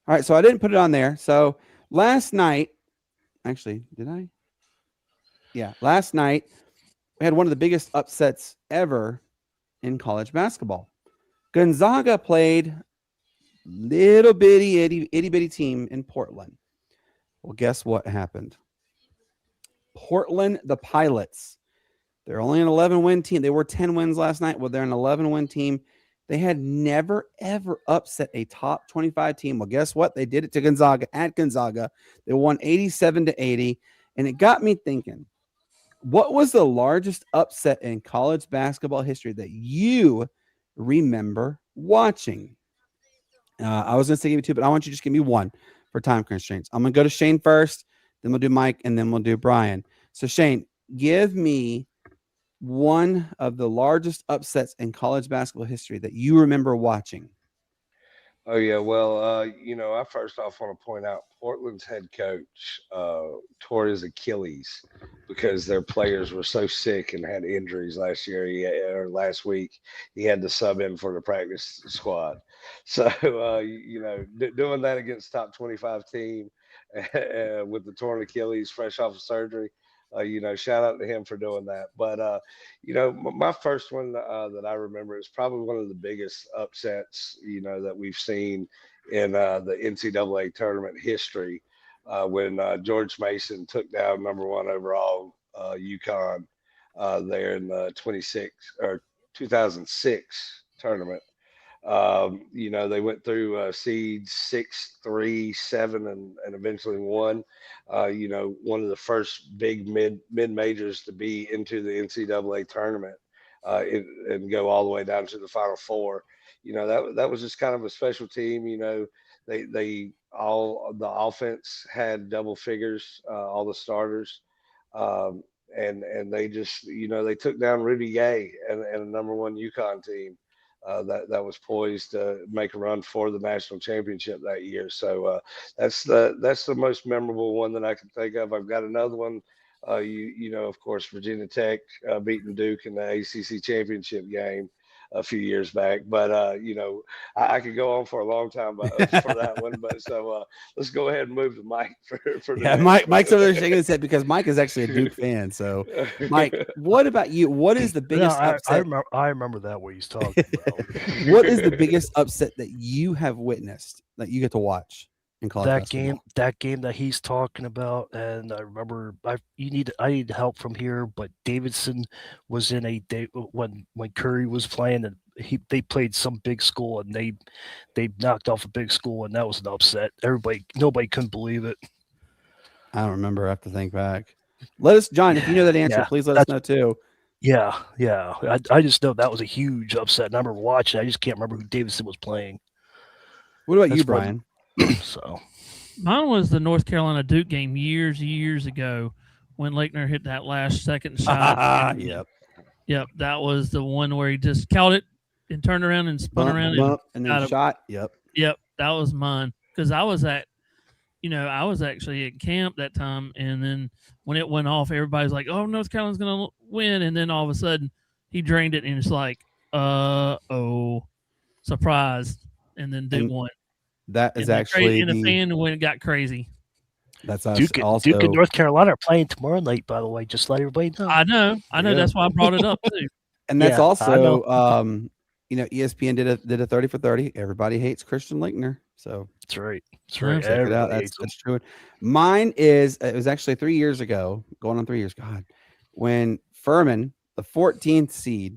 All right, so I didn't put it on there. So last night, actually, did I? Yeah, last night we had one of the biggest upsets ever in college basketball. Gonzaga played little bitty itty bitty team in Portland. Well, guess what happened? Portland, the Pilots. They're only an 11-win team. They were 10 wins last night. Well, they're an 11-win team. They had never, ever upset a top 25 team. Well, guess what? They did it to Gonzaga at Gonzaga. They won 87-80. And it got me thinking, what was the largest upset in college basketball history that you remember watching? I was going to say give you 2, but I want you to just give me 1 for time constraints. I'm going to go to Shane first, then we'll do Mike, and then we'll do Brian. So Shane, give me one of the largest upsets in college basketball history that you remember watching? Oh yeah, well, I first off want to point out Portland's head coach tore his Achilles because their players were so sick and had injuries last year. Or last week, he had to sub in for the practice squad. So doing that against top 25 team with the torn Achilles, fresh off of surgery. Shout out to him for doing that. But my first one that I remember is probably one of the biggest upsets, that we've seen in the NCAA tournament history when George Mason took down number one overall UConn there in the 2006 tournament. They went through seeds 6, 3, 7, and eventually won. One of the first big mid majors to be into the NCAA tournament and go all the way down to the Final Four. That was just kind of a special team. They all the offense had double figures, all the starters. And they just, they took down Rudy Gay and a number one UConn team. That was poised to make a run for the national championship that year. So that's the most memorable one that I can think of. I've got another one. Of course, Virginia Tech beating Duke in the ACC championship game a few years back. But I could go on for a long time for that one. But so let's go ahead and move to Mike for the next Mike's over there shaking his head because Mike is actually a Duke fan. So, Mike, what about you? What is the biggest upset? I remember that what he's talking about. What is the biggest upset that you have witnessed that you get to watch in college basketball? That game that he's talking about, and I remember I need help from here, but Davidson was in when Curry was playing, and they played some big school, and they knocked off a big school, and that was an upset. Nobody couldn't believe it. I don't remember. I have to think back. Let us, John, if you know that answer, please let us know too. Yeah. I just know that was a huge upset. And I remember watching. I just can't remember who Davidson was playing. What about you, Brian? So mine was the North Carolina Duke game years ago when Laettner hit that last second shot. Yep. That was the one where he just caught it and turned around and spun around and then shot. Yep. That was mine because I was actually at camp that time, and then when it went off, everybody's like, "Oh, North Carolina's gonna win," and then all of a sudden he drained it, and it's like, surprise, and then Duke won. That is actually in the fan when it got crazy. That's Duke and North Carolina are playing tomorrow night, by the way. Just let everybody know. I know. Yeah. That's why I brought it up too. And that's also, ESPN did a 30 for 30. Everybody hates Christian Laettner, so that's right. Check it out. That's true. Mine is it was actually 3 years ago, going on 3 years. God, when Furman, the 14th seed,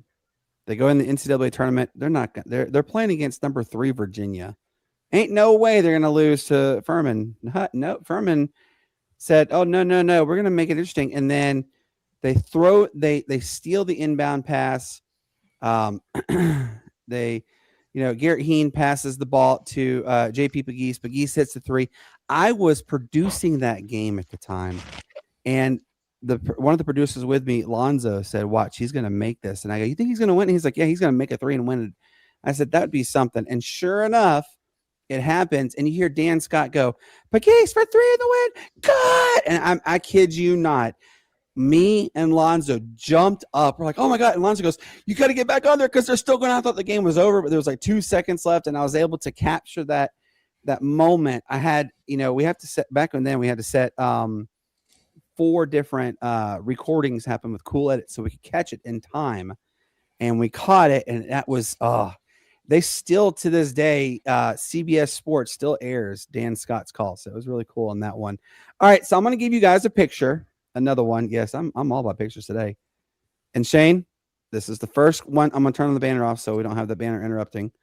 they go in the NCAA tournament. They're playing against number 3 Virginia. Ain't no way they're going to lose to Furman. No, Furman said, "Oh, no, we're going to make it interesting." And then they steal the inbound pass. Garrett Heen passes the ball to JP Pegues. Pegues hits the 3. I was producing that game at the time, and one of the producers with me, Lonzo, said, "Watch, he's going to make this." And I go, "You think he's going to win?" And he's like, "Yeah, he's going to make a 3 and win it." I said, "That'd be something." And sure enough, it happens, and you hear Dan Scott go, "Pegues for 3 in the win, cut!" And I kid you not, me and Lonzo jumped up. We're like, "Oh my God!" And Lonzo goes, "You got to get back on there because they're still going." I thought the game was over, but there was like 2 seconds left, and I was able to capture that moment. I had, we have to set back when then we had to set 4 different recordings happen with cool edits so we could catch it in time, and we caught it, and that was they still, to this day, CBS Sports still airs Dan Scott's call. So it was really cool on that one. All right, so I'm going to give you guys a picture. Another one. Yes, I'm all about pictures today. And Shane, this is the first one. I'm going to turn the banner off so we don't have the banner interrupting.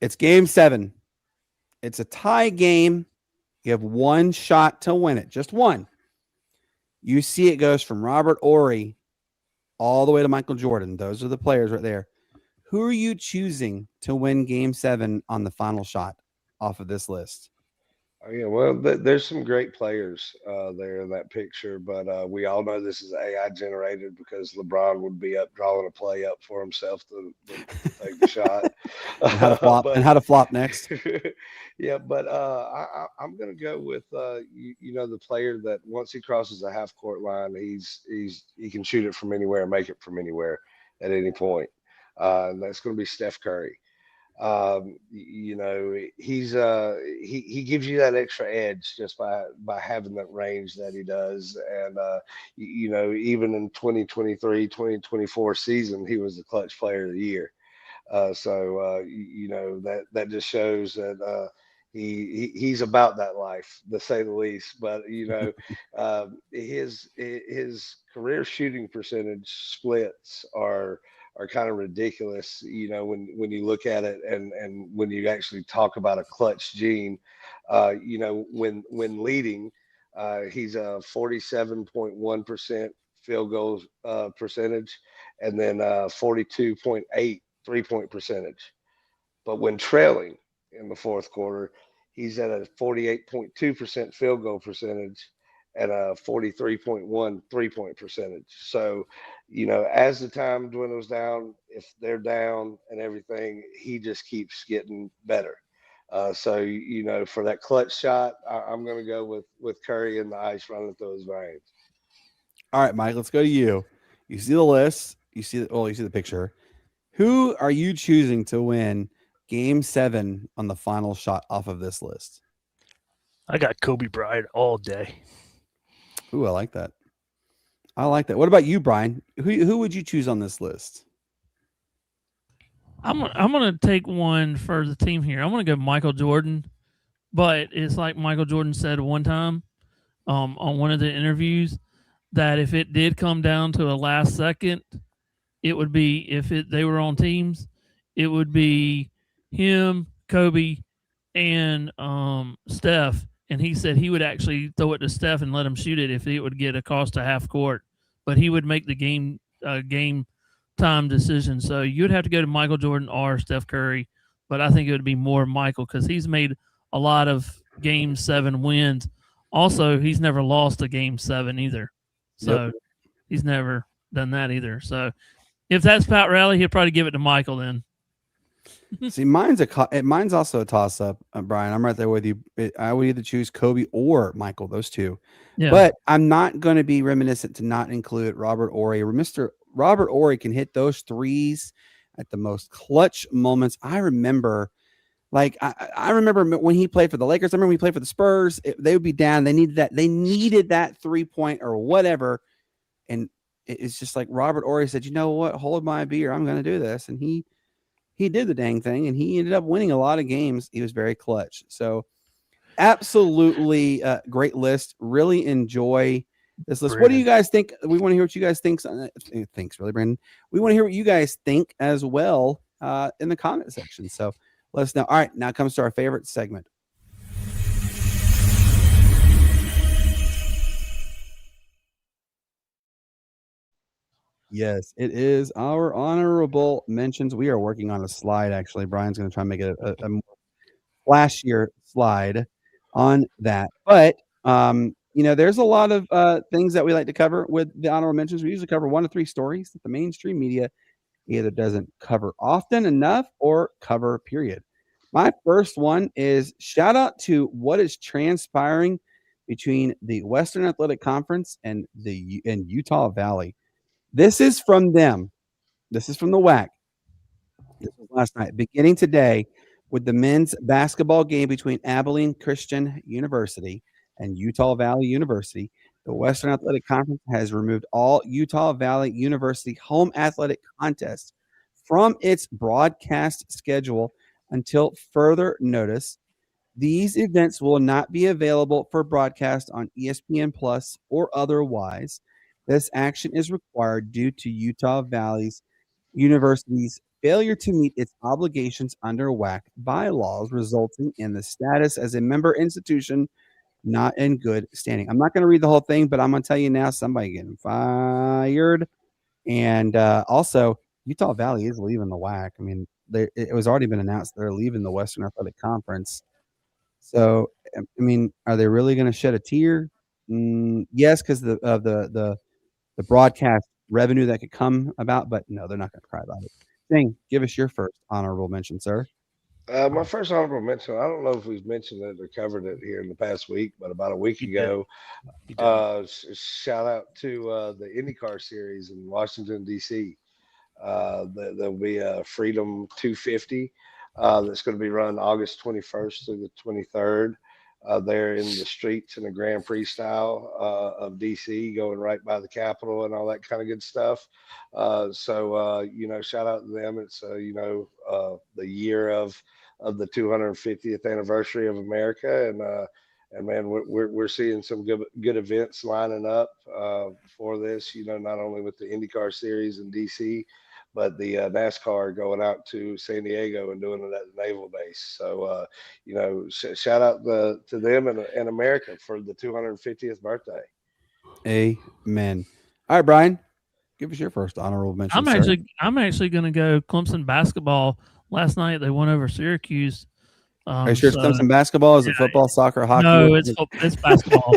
It's game 7. It's a tie game. You have 1 shot to win it. Just 1. You see it goes from Robert Horry all the way to Michael Jordan. Those are the players right there. Who are you choosing to win game 7 on the final shot off of this list? Oh, yeah, well, there's some great players there in that picture, but we all know this is AI generated because LeBron would be up drawing a play up for himself to take the shot. And how to flop But and how to flop next. yeah, but I'm gonna go with you know, the player that once he crosses the half court line, he can shoot it from anywhere and make it from anywhere at any point. And that's going to be Steph Curry. You know, he gives you that extra edge just by having that range that he does. And you know, even in 2023, 2024 season, he was the clutch player of the year. You know, that just shows that he's about that life, to say the least. But you know, his career shooting percentage splits are kind of ridiculous. You know, when you look at it, and when you actually talk about a clutch gene, you know, when leading, he's a 47.1% field goal percentage, and then 42.8 3-point percentage. But when trailing in the fourth quarter, he's at a 48.2% field goal percentage and a 43.1 3-point percentage. So, you know, as the time dwindles down, if they're down and everything, he just keeps getting better. You know, for that clutch shot, I'm going to go with Curry and the ice running through his veins. All right, Mike, let's go to you. You see the list. You see the picture. Who are you choosing to win Game 7 on the final shot off of this list? I got Kobe Bryant all day. Ooh, I like that. I like that. What about you, Brian? Who would you choose on this list? I'm gonna take one for the team here. I'm gonna go Michael Jordan, but it's like Michael Jordan said one time on one of the interviews that if it did come down to a last second, it would be they were on teams, it would be him, Kobe, and Steph. And he said he would actually throw it to Steph and let him shoot it if it would get across to half court, but he would make the game time decision. So you'd have to go to Michael Jordan or Steph Curry, but I think it would be more Michael because he's made a lot of Game 7 wins. Also, he's never lost a Game 7 either, so he's never done that either. So if that's Pat Riley, he'll probably give it to Michael then. See, mine's also a toss up, Brian. I'm right there with you. I would either choose Kobe or Michael, those two. Yeah. But I'm not going to be reminiscent to not include Robert Horry. Mr. Robert Horry can hit those threes at the most clutch moments. I remember, I remember when he played for the Lakers. I remember when he played for the Spurs. They would be down. They needed that 3-point or whatever, and it's just like Robert Horry said, "You know what? Hold my beer. I'm going to do this," and he did the dang thing, and he ended up winning a lot of games. He was very clutch. So absolutely great list. Really enjoy this list. Brandon, what do you guys think? We want to hear what you guys think. Thanks, really, Brandon. We want to hear what you guys think as well in the comment section. So let us know. All right, now comes to our favorite segment. Yes, it is our honorable mentions. We are working on a slide, actually. Brian's going to try and make it a more flashier slide on that. But, you know, there's a lot of things that we like to cover with the honorable mentions. We usually cover 1 to 3 stories that the mainstream media either doesn't cover often enough or cover, period. My first one is shout out to what is transpiring between the Western Athletic Conference and Utah Valley. This is from them. This is from the WAC. This was last night. Beginning today with the men's basketball game between Abilene Christian University and Utah Valley University, the Western Athletic Conference has removed all Utah Valley University home athletic contests from its broadcast schedule until further notice. These events will not be available for broadcast on ESPN Plus or otherwise. This action is required due to Utah Valley University's failure to meet its obligations under WAC bylaws, resulting in the status as a member institution not in good standing. I'm not going to read the whole thing, but I'm going to tell you now, somebody getting fired. And also, Utah Valley is leaving the WAC. I mean, it was already been announced they're leaving the Western Athletic Conference. So, I mean, are they really going to shed a tear? Yes, because of the broadcast revenue that could come about, but no, they're not going to cry about it. Ding, give us your first honorable mention, sir. My first honorable mention, I don't know if we've mentioned it or covered it here in the past week, but about a week You ago, did. You did. shout out to the IndyCar series in Washington, D.C. There'll be a Freedom 250 that's going to be run August 21st through the 23rd. There in the streets in the Grand Prix style of DC, going right by the Capitol and all that kind of good stuff. Shout out to them. It's the year of the 250th anniversary of America, and man, we're seeing some good events lining up for this. Not only with the IndyCar series in DC, but the NASCAR going out to San Diego and doing it at the Naval Base. So, shout out to them and America for the 250th birthday. Amen. All right, Brian, give us your first honorable mention, sir. I'm actually going to go Clemson basketball. Last night they won over Syracuse. Are you sure it's Clemson basketball? Is it football, soccer, hockey? No, it's basketball.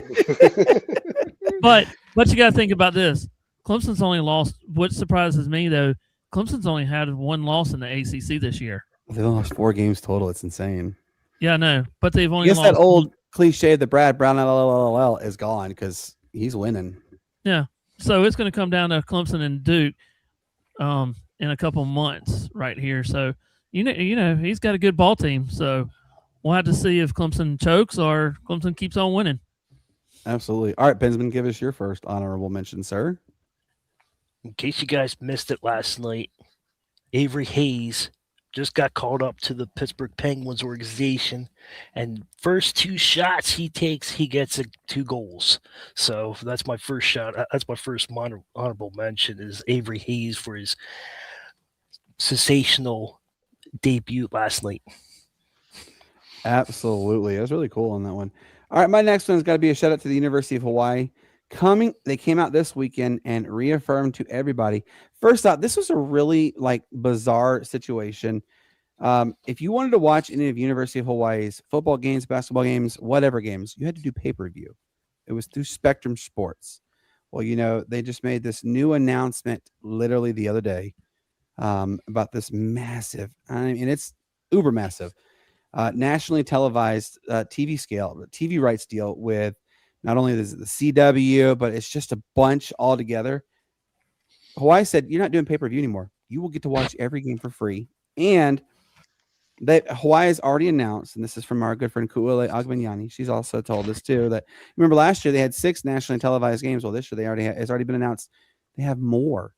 But you got to think about this. Clemson's only lost. What surprises me though, Clemson's only had one loss in the ACC this year. They've lost 4 games total. It's insane. Yeah, I know, but they've only. I guess lost that old cliche, the Brad Brown LLL, is gone because he's winning. Yeah, so it's going to come down to Clemson and Duke, in a couple months right here. So you know he's got a good ball team. So we'll have to see if Clemson chokes or Clemson keeps on winning. Absolutely. All right, Bensman, give us your first honorable mention, sir. In case you guys missed it last night, Avery Hayes just got called up to the Pittsburgh Penguins organization, and first 2 shots he takes, he gets 2 goals. So that's my first shot. That's my first honorable mention is Avery Hayes for his sensational debut last night. Absolutely. That was really cool on that one. All right, my next one's got to be a shout out to the University of Hawaii. They came out this weekend and reaffirmed to everybody. First off, this was a really bizarre situation. If you wanted to watch any of University of Hawaii's football games, basketball games, whatever games, you had to do pay-per-view. It was through Spectrum Sports. Well, they just made this new announcement literally the other day about this massive, it's uber massive, nationally televised TV rights deal with not only the CW, but it's just a bunch all together. Hawaii said, you're not doing pay-per-view anymore. You will get to watch every game for free. And Hawaii has already announced, and this is from our good friend Ku'ule Agbenyani. She's also told us too that, remember last year they had 6 nationally televised games. Well, this year it's already been announced they have more.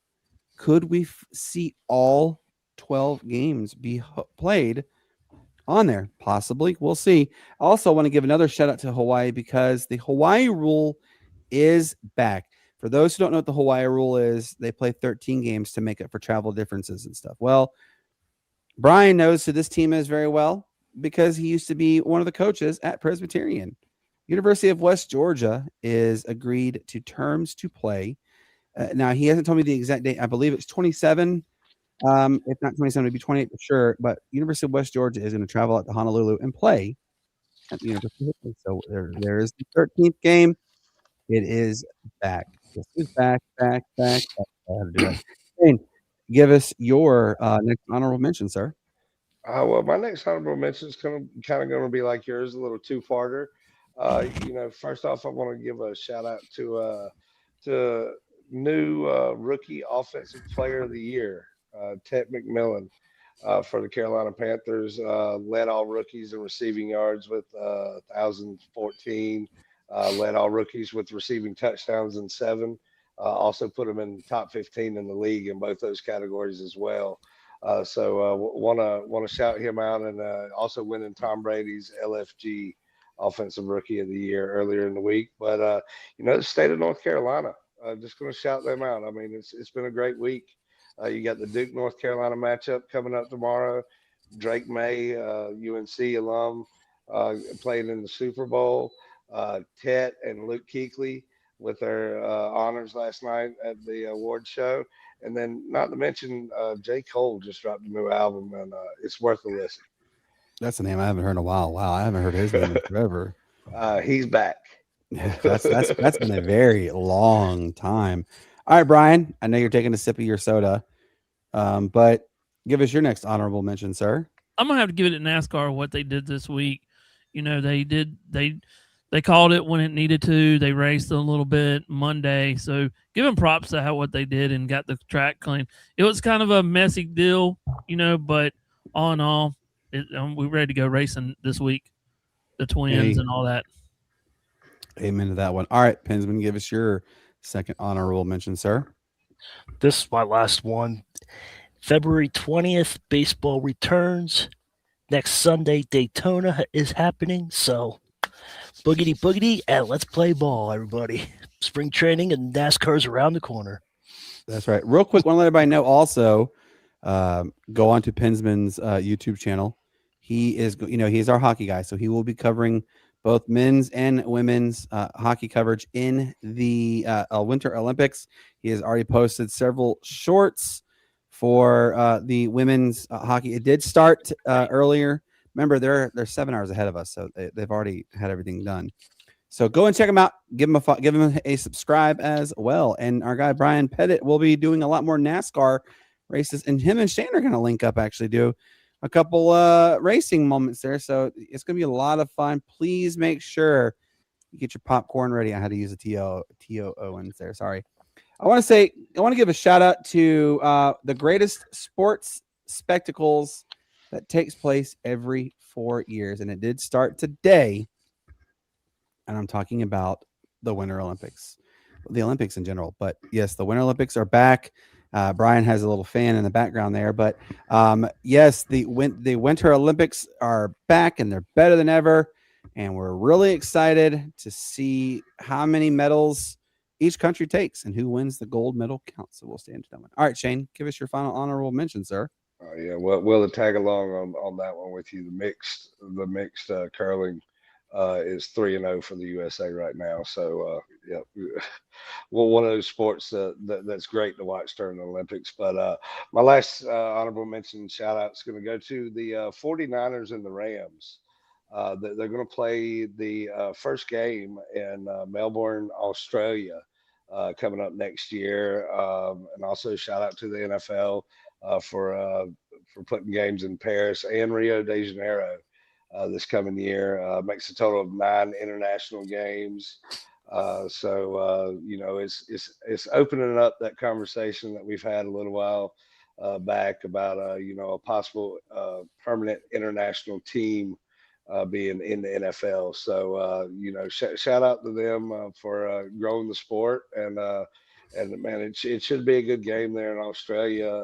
Could we see all 12 games be played on there? Possibly. We'll see. I also want to give another shout out to Hawaii because the Hawaii rule is back. For those who don't know what the Hawaii rule is, they play 13 games to make up for travel differences and stuff. Well, Brian knows who this team is very well because he used to be one of the coaches at Presbyterian. University of West Georgia is agreed to terms to play. Now, he hasn't told me the exact date. I believe it's 27. If not 27, it'd be 28 for sure. But University of West Georgia is going to travel out to Honolulu and play at the University of Hawaii. So there is the 13th game. It is back. This is back. I have to do it. Shane, give us your next honorable mention, sir. Well, my next honorable mention is kind of going to be like yours, a little two-parter. First off, I want to give a shout out to new rookie offensive player of the year, Ted McMillan, for the Carolina Panthers. Led all rookies in receiving yards with 1,014. Led all rookies with receiving touchdowns in 7. Also put him in the top 15 in the league in both those categories as well. Want to shout him out, and also winning Tom Brady's LFG Offensive Rookie of the Year earlier in the week. But the state of North Carolina, just going to shout them out. I mean, it's been a great week. You got the Duke North Carolina matchup coming up tomorrow. Drake May, UNC alum, playing in the Super Bowl. Tet and Luke Kuechly with their honors last night at the award show. And then not to mention J. Cole just dropped a new album, and it's worth a listen. That's a name I haven't heard in a while. Wow, I haven't heard his name in forever. He's back. That's been a very long time. All right, Brian, I know you're taking a sip of your soda, but give us your next honorable mention, sir. I'm gonna have to give it to NASCAR what they did this week. They called it when it needed to. They raced a little bit Monday, so give them props to how what they did and got the track clean. It was kind of a messy deal, but all in all, we're ready to go racing this week. The twins and all that. Amen to that one. All right, Pinsman, give us your second honorable mention, sir. This is my last one. February 20th, baseball returns. Next Sunday, Daytona is happening. So, boogity, and let's play ball, everybody. Spring training and NASCAR's around the corner. That's right. Real quick, want to let everybody know also, go on to Pinsman's YouTube channel. He is, he's our hockey guy, so he will be covering both men's and women's hockey coverage in the Winter Olympics. He has already posted several shorts for the women's hockey. It did start earlier. Remember, they're 7 hours ahead of us, so they've already had everything done. So go and check them out. Give them a subscribe as well. And our guy Brian Pettit will be doing a lot more NASCAR races, and him and Shane are going to link up. Actually, do a couple racing moments there. So it's going to be a lot of fun. Please make sure you get your popcorn ready. I had to use a T-O-O-N there. Sorry. I want to give a shout out to the greatest sports spectacles that takes place every 4 years. And it did start today. And I'm talking about the Winter Olympics, the Olympics in general. But yes, the Winter Olympics are back. Brian has a little fan in the background there, but yes, the Winter Olympics are back and they're better than ever. And we're really excited to see how many medals each country takes and who wins the gold medal count. So we'll stay into that one. All right, Shane, give us your final honorable mention, sir. Yeah, well, we'll tag along on that one with you. The mixed curling is 3-0 for the USA right now. So yeah, well, one of those sports that's great to watch during the Olympics. But my last honorable mention shout out is going to go to the 49ers and the Rams. They're going to play the first game in Melbourne, Australia, coming up next year. And also shout out to the NFL for putting games in Paris and Rio de Janeiro this coming year. Makes a total of 9 international games. So it's opening up that conversation that we've had a little while back about a possible permanent international team being in the NFL. So shout out to them for growing the sport, and man, it should be a good game there in Australia.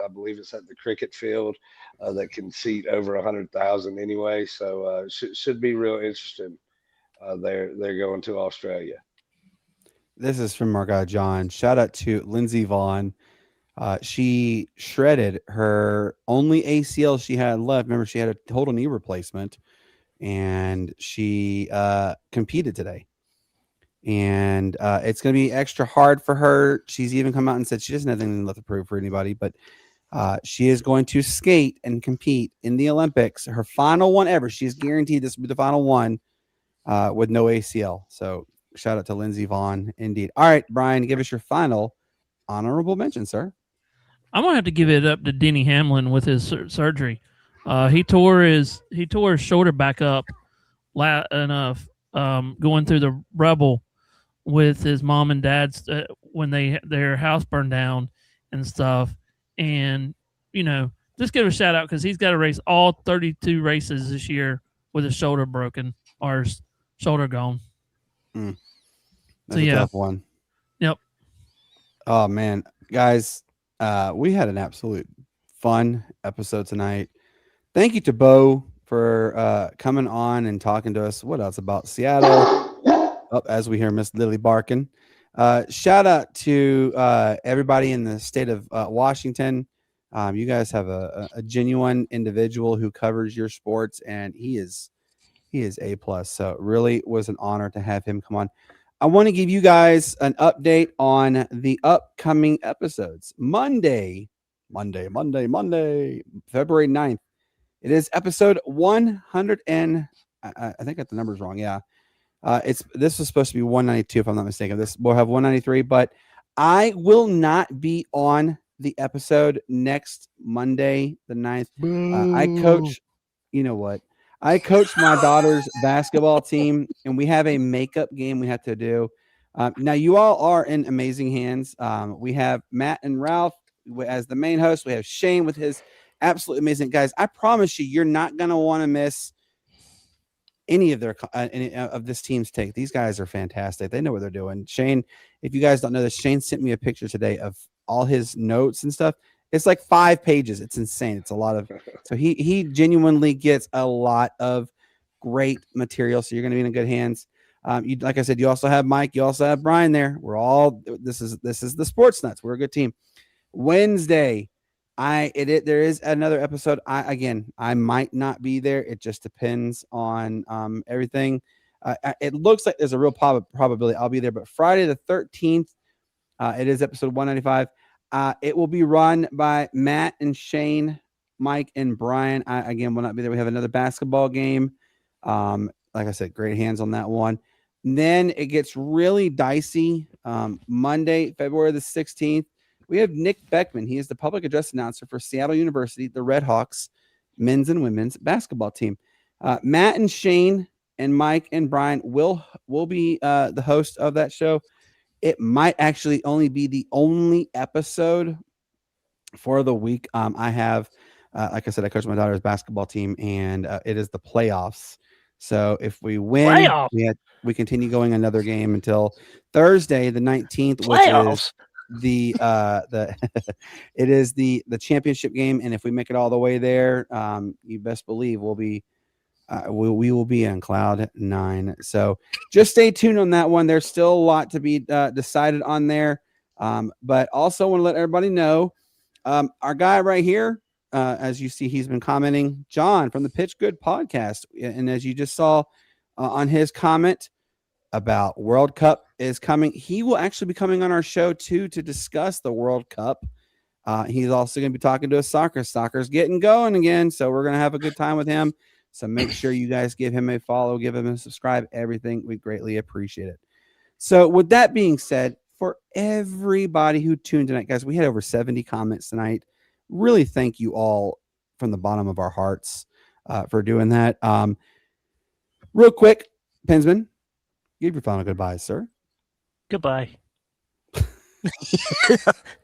I believe it's at the cricket field that can seat over 100,000 anyway. So should be real interesting. They're going to Australia. This is from our guy John. Shout out to Lindsey Vaughn. She shredded her only ACL she had left. Remember, she had a total knee replacement, and she competed today. And it's going to be extra hard for her. She's even come out and said she doesn't have anything left to prove for anybody, but she is going to skate and compete in the Olympics. Her final one ever. She's guaranteed this will be the final one with no ACL. So shout out to Lindsey Vaughn, indeed. All right, Brian, give us your final honorable mention, sir. I'm gonna have to give it up to Denny Hamlin with his surgery. He tore his shoulder back up enough going through the rubble with his mom and dad's when their house burned down and stuff. And just give a shout out because he's got to race all 32 races this year with his shoulder broken or his shoulder gone. That's a tough one. Yep. Oh man, guys, we had an absolute fun episode tonight. Thank you to Bo for coming on and talking to us. What else about Seattle? As we hear Miss Lily barking. Shout out to everybody in the state of Washington. You guys have a genuine individual who covers your sports, and he is A+. So it really was an honor to have him come on. I want to give you guys an update on the upcoming episodes. Monday, February 9th, It is episode 100 and I think I got the numbers wrong. Yeah. This was supposed to be 192 if I'm not mistaken. This we'll have 193, but I will not be on the episode next Monday, the 9th. I coach, you know what? I coach my daughter's basketball team, and we have a makeup game we have to do. Now, you all are in amazing hands. We have Matt and Ralph as the main host. We have Shane with his absolutely amazing guys. I promise you're not going to want to miss any of any of this team's take. These guys are fantastic. They know what they're doing. Shane, if you guys don't know this, Shane sent me a picture today of all his notes and stuff. It's like 5 pages. It's insane. It's a lot of, so he genuinely gets a lot of great material. So you're going to be in good hands. Like I said, you also have Mike, you also have Brian there. This is the Sports Nuts. We're a good team. Wednesday, there is another episode. I might not be there. It just depends on everything. It looks like there's a real probability I'll be there, but Friday the 13th, it is episode 195. It will be run by Matt and Shane, Mike and Brian. I again will not be there. We have another basketball game. Like I said, great hands on that one. And then it gets really dicey. Monday, February the 16th. We have Nick Beckman. He is the public address announcer for Seattle University, the Red Hawks men's and women's basketball team. Matt and Shane and Mike and Brian will be the host of that show. It might actually only be the only episode for the week. I have, like I said, I coach my daughter's basketball team, and it is the playoffs. So if we win, we continue going another game until Thursday, the 19th, which is it is the championship game. And if we make it all the way there, you best believe we will be on cloud 9. So just stay tuned on that one. There's still a lot to be decided on there. But also want to let everybody know, our guy right here, as you see, he's been commenting, John from the Pitch Good podcast. And as you just saw on his comment about World Cup is coming, he will actually be coming on our show too to discuss the World Cup. He's also going to be talking to us soccer. Soccer's getting going again, so we're going to have a good time with him. So make sure you guys give him a follow, give him a subscribe, everything. We greatly appreciate it. So with that being said, for everybody who tuned tonight, guys, we had over 70 comments tonight. Really thank you all from the bottom of our hearts for doing that. Real quick, Pensman, give your final goodbyes, sir. Goodbye.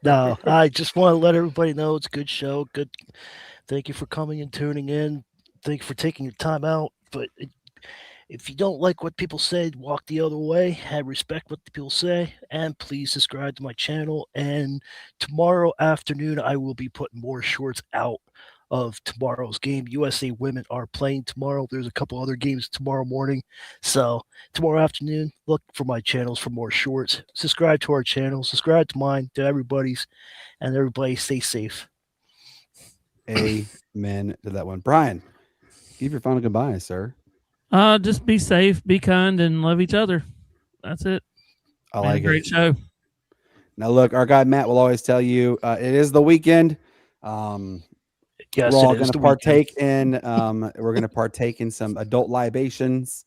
No, I just want to let everybody know it's a good show. Good. Thank you for coming and tuning in. Thank you for taking your time out. But if you don't like what people say, walk the other way. Have respect what the people say. And please subscribe to my channel. And tomorrow afternoon, I will be putting more shorts out of tomorrow's game. USA women are playing tomorrow. There's a couple other games tomorrow morning. So tomorrow afternoon, look for my channels for more shorts. Subscribe to our channel. Subscribe to mine, to everybody's. And everybody stay safe. Amen to that one. Brian, give your final goodbye, sir. Just be safe, be kind, and love each other. That's it. I like it. Great show. Now, look, our guy Matt will always tell you it is the weekend. Yes, we're all going to partake in. We're going to partake in some adult libations.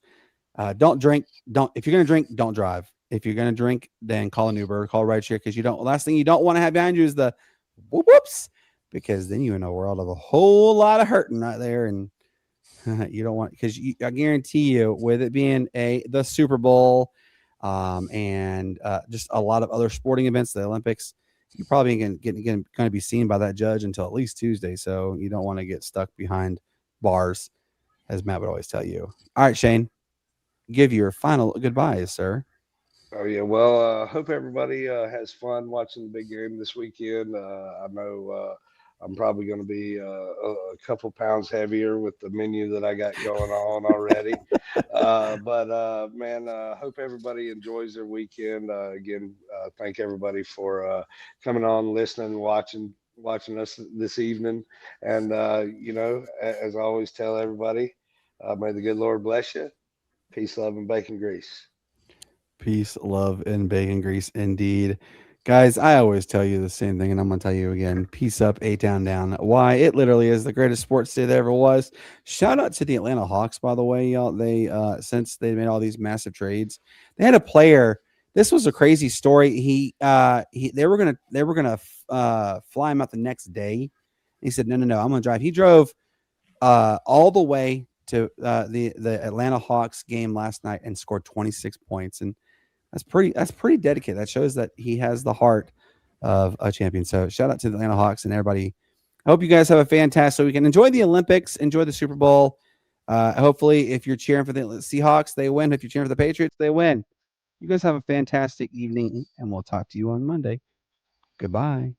Don't drink. If you're going to drink, don't drive. If you're going to drink, then call an Uber, call a rideshare, because last thing you don't want to have behind you is the whoops, because then you're in a world of a whole lot of hurting right there, and you don't want, because I guarantee you, with it being the Super Bowl, and just a lot of other sporting events, the Olympics, you're probably going to be seen by that judge until at least Tuesday. So you don't want to get stuck behind bars, as Matt would always tell you. All right, Shane, give your final goodbyes, sir. Oh yeah, well, hope everybody has fun watching the big game this weekend. I know I'm probably going to be a couple pounds heavier with the menu that I got going on already. But man, hope everybody enjoys their weekend. Again, thank everybody for coming on, listening, watching us this evening. And as I always tell everybody, may the good Lord bless you. Peace, love, and bacon grease. Peace, love, and bacon grease, indeed. Guys, I always tell you the same thing, and I'm going to tell you again. Peace up, A Town down. Why? It literally is the greatest sports day there ever was. Shout out to the Atlanta Hawks, by the way, y'all. They since they made all these massive trades, they had a player. This was a crazy story. They were gonna fly him out the next day. He said, no, I'm going to drive. He drove all the way to the Atlanta Hawks game last night and scored 26 points. And that's pretty dedicated. That shows that he has the heart of a champion. So shout out to the Atlanta Hawks and everybody. I hope you guys have a fantastic weekend. Enjoy the Olympics. Enjoy the Super Bowl. Hopefully, if you're cheering for the Seahawks, they win. If you're cheering for the Patriots, they win. You guys have a fantastic evening, and we'll talk to you on Monday. Goodbye.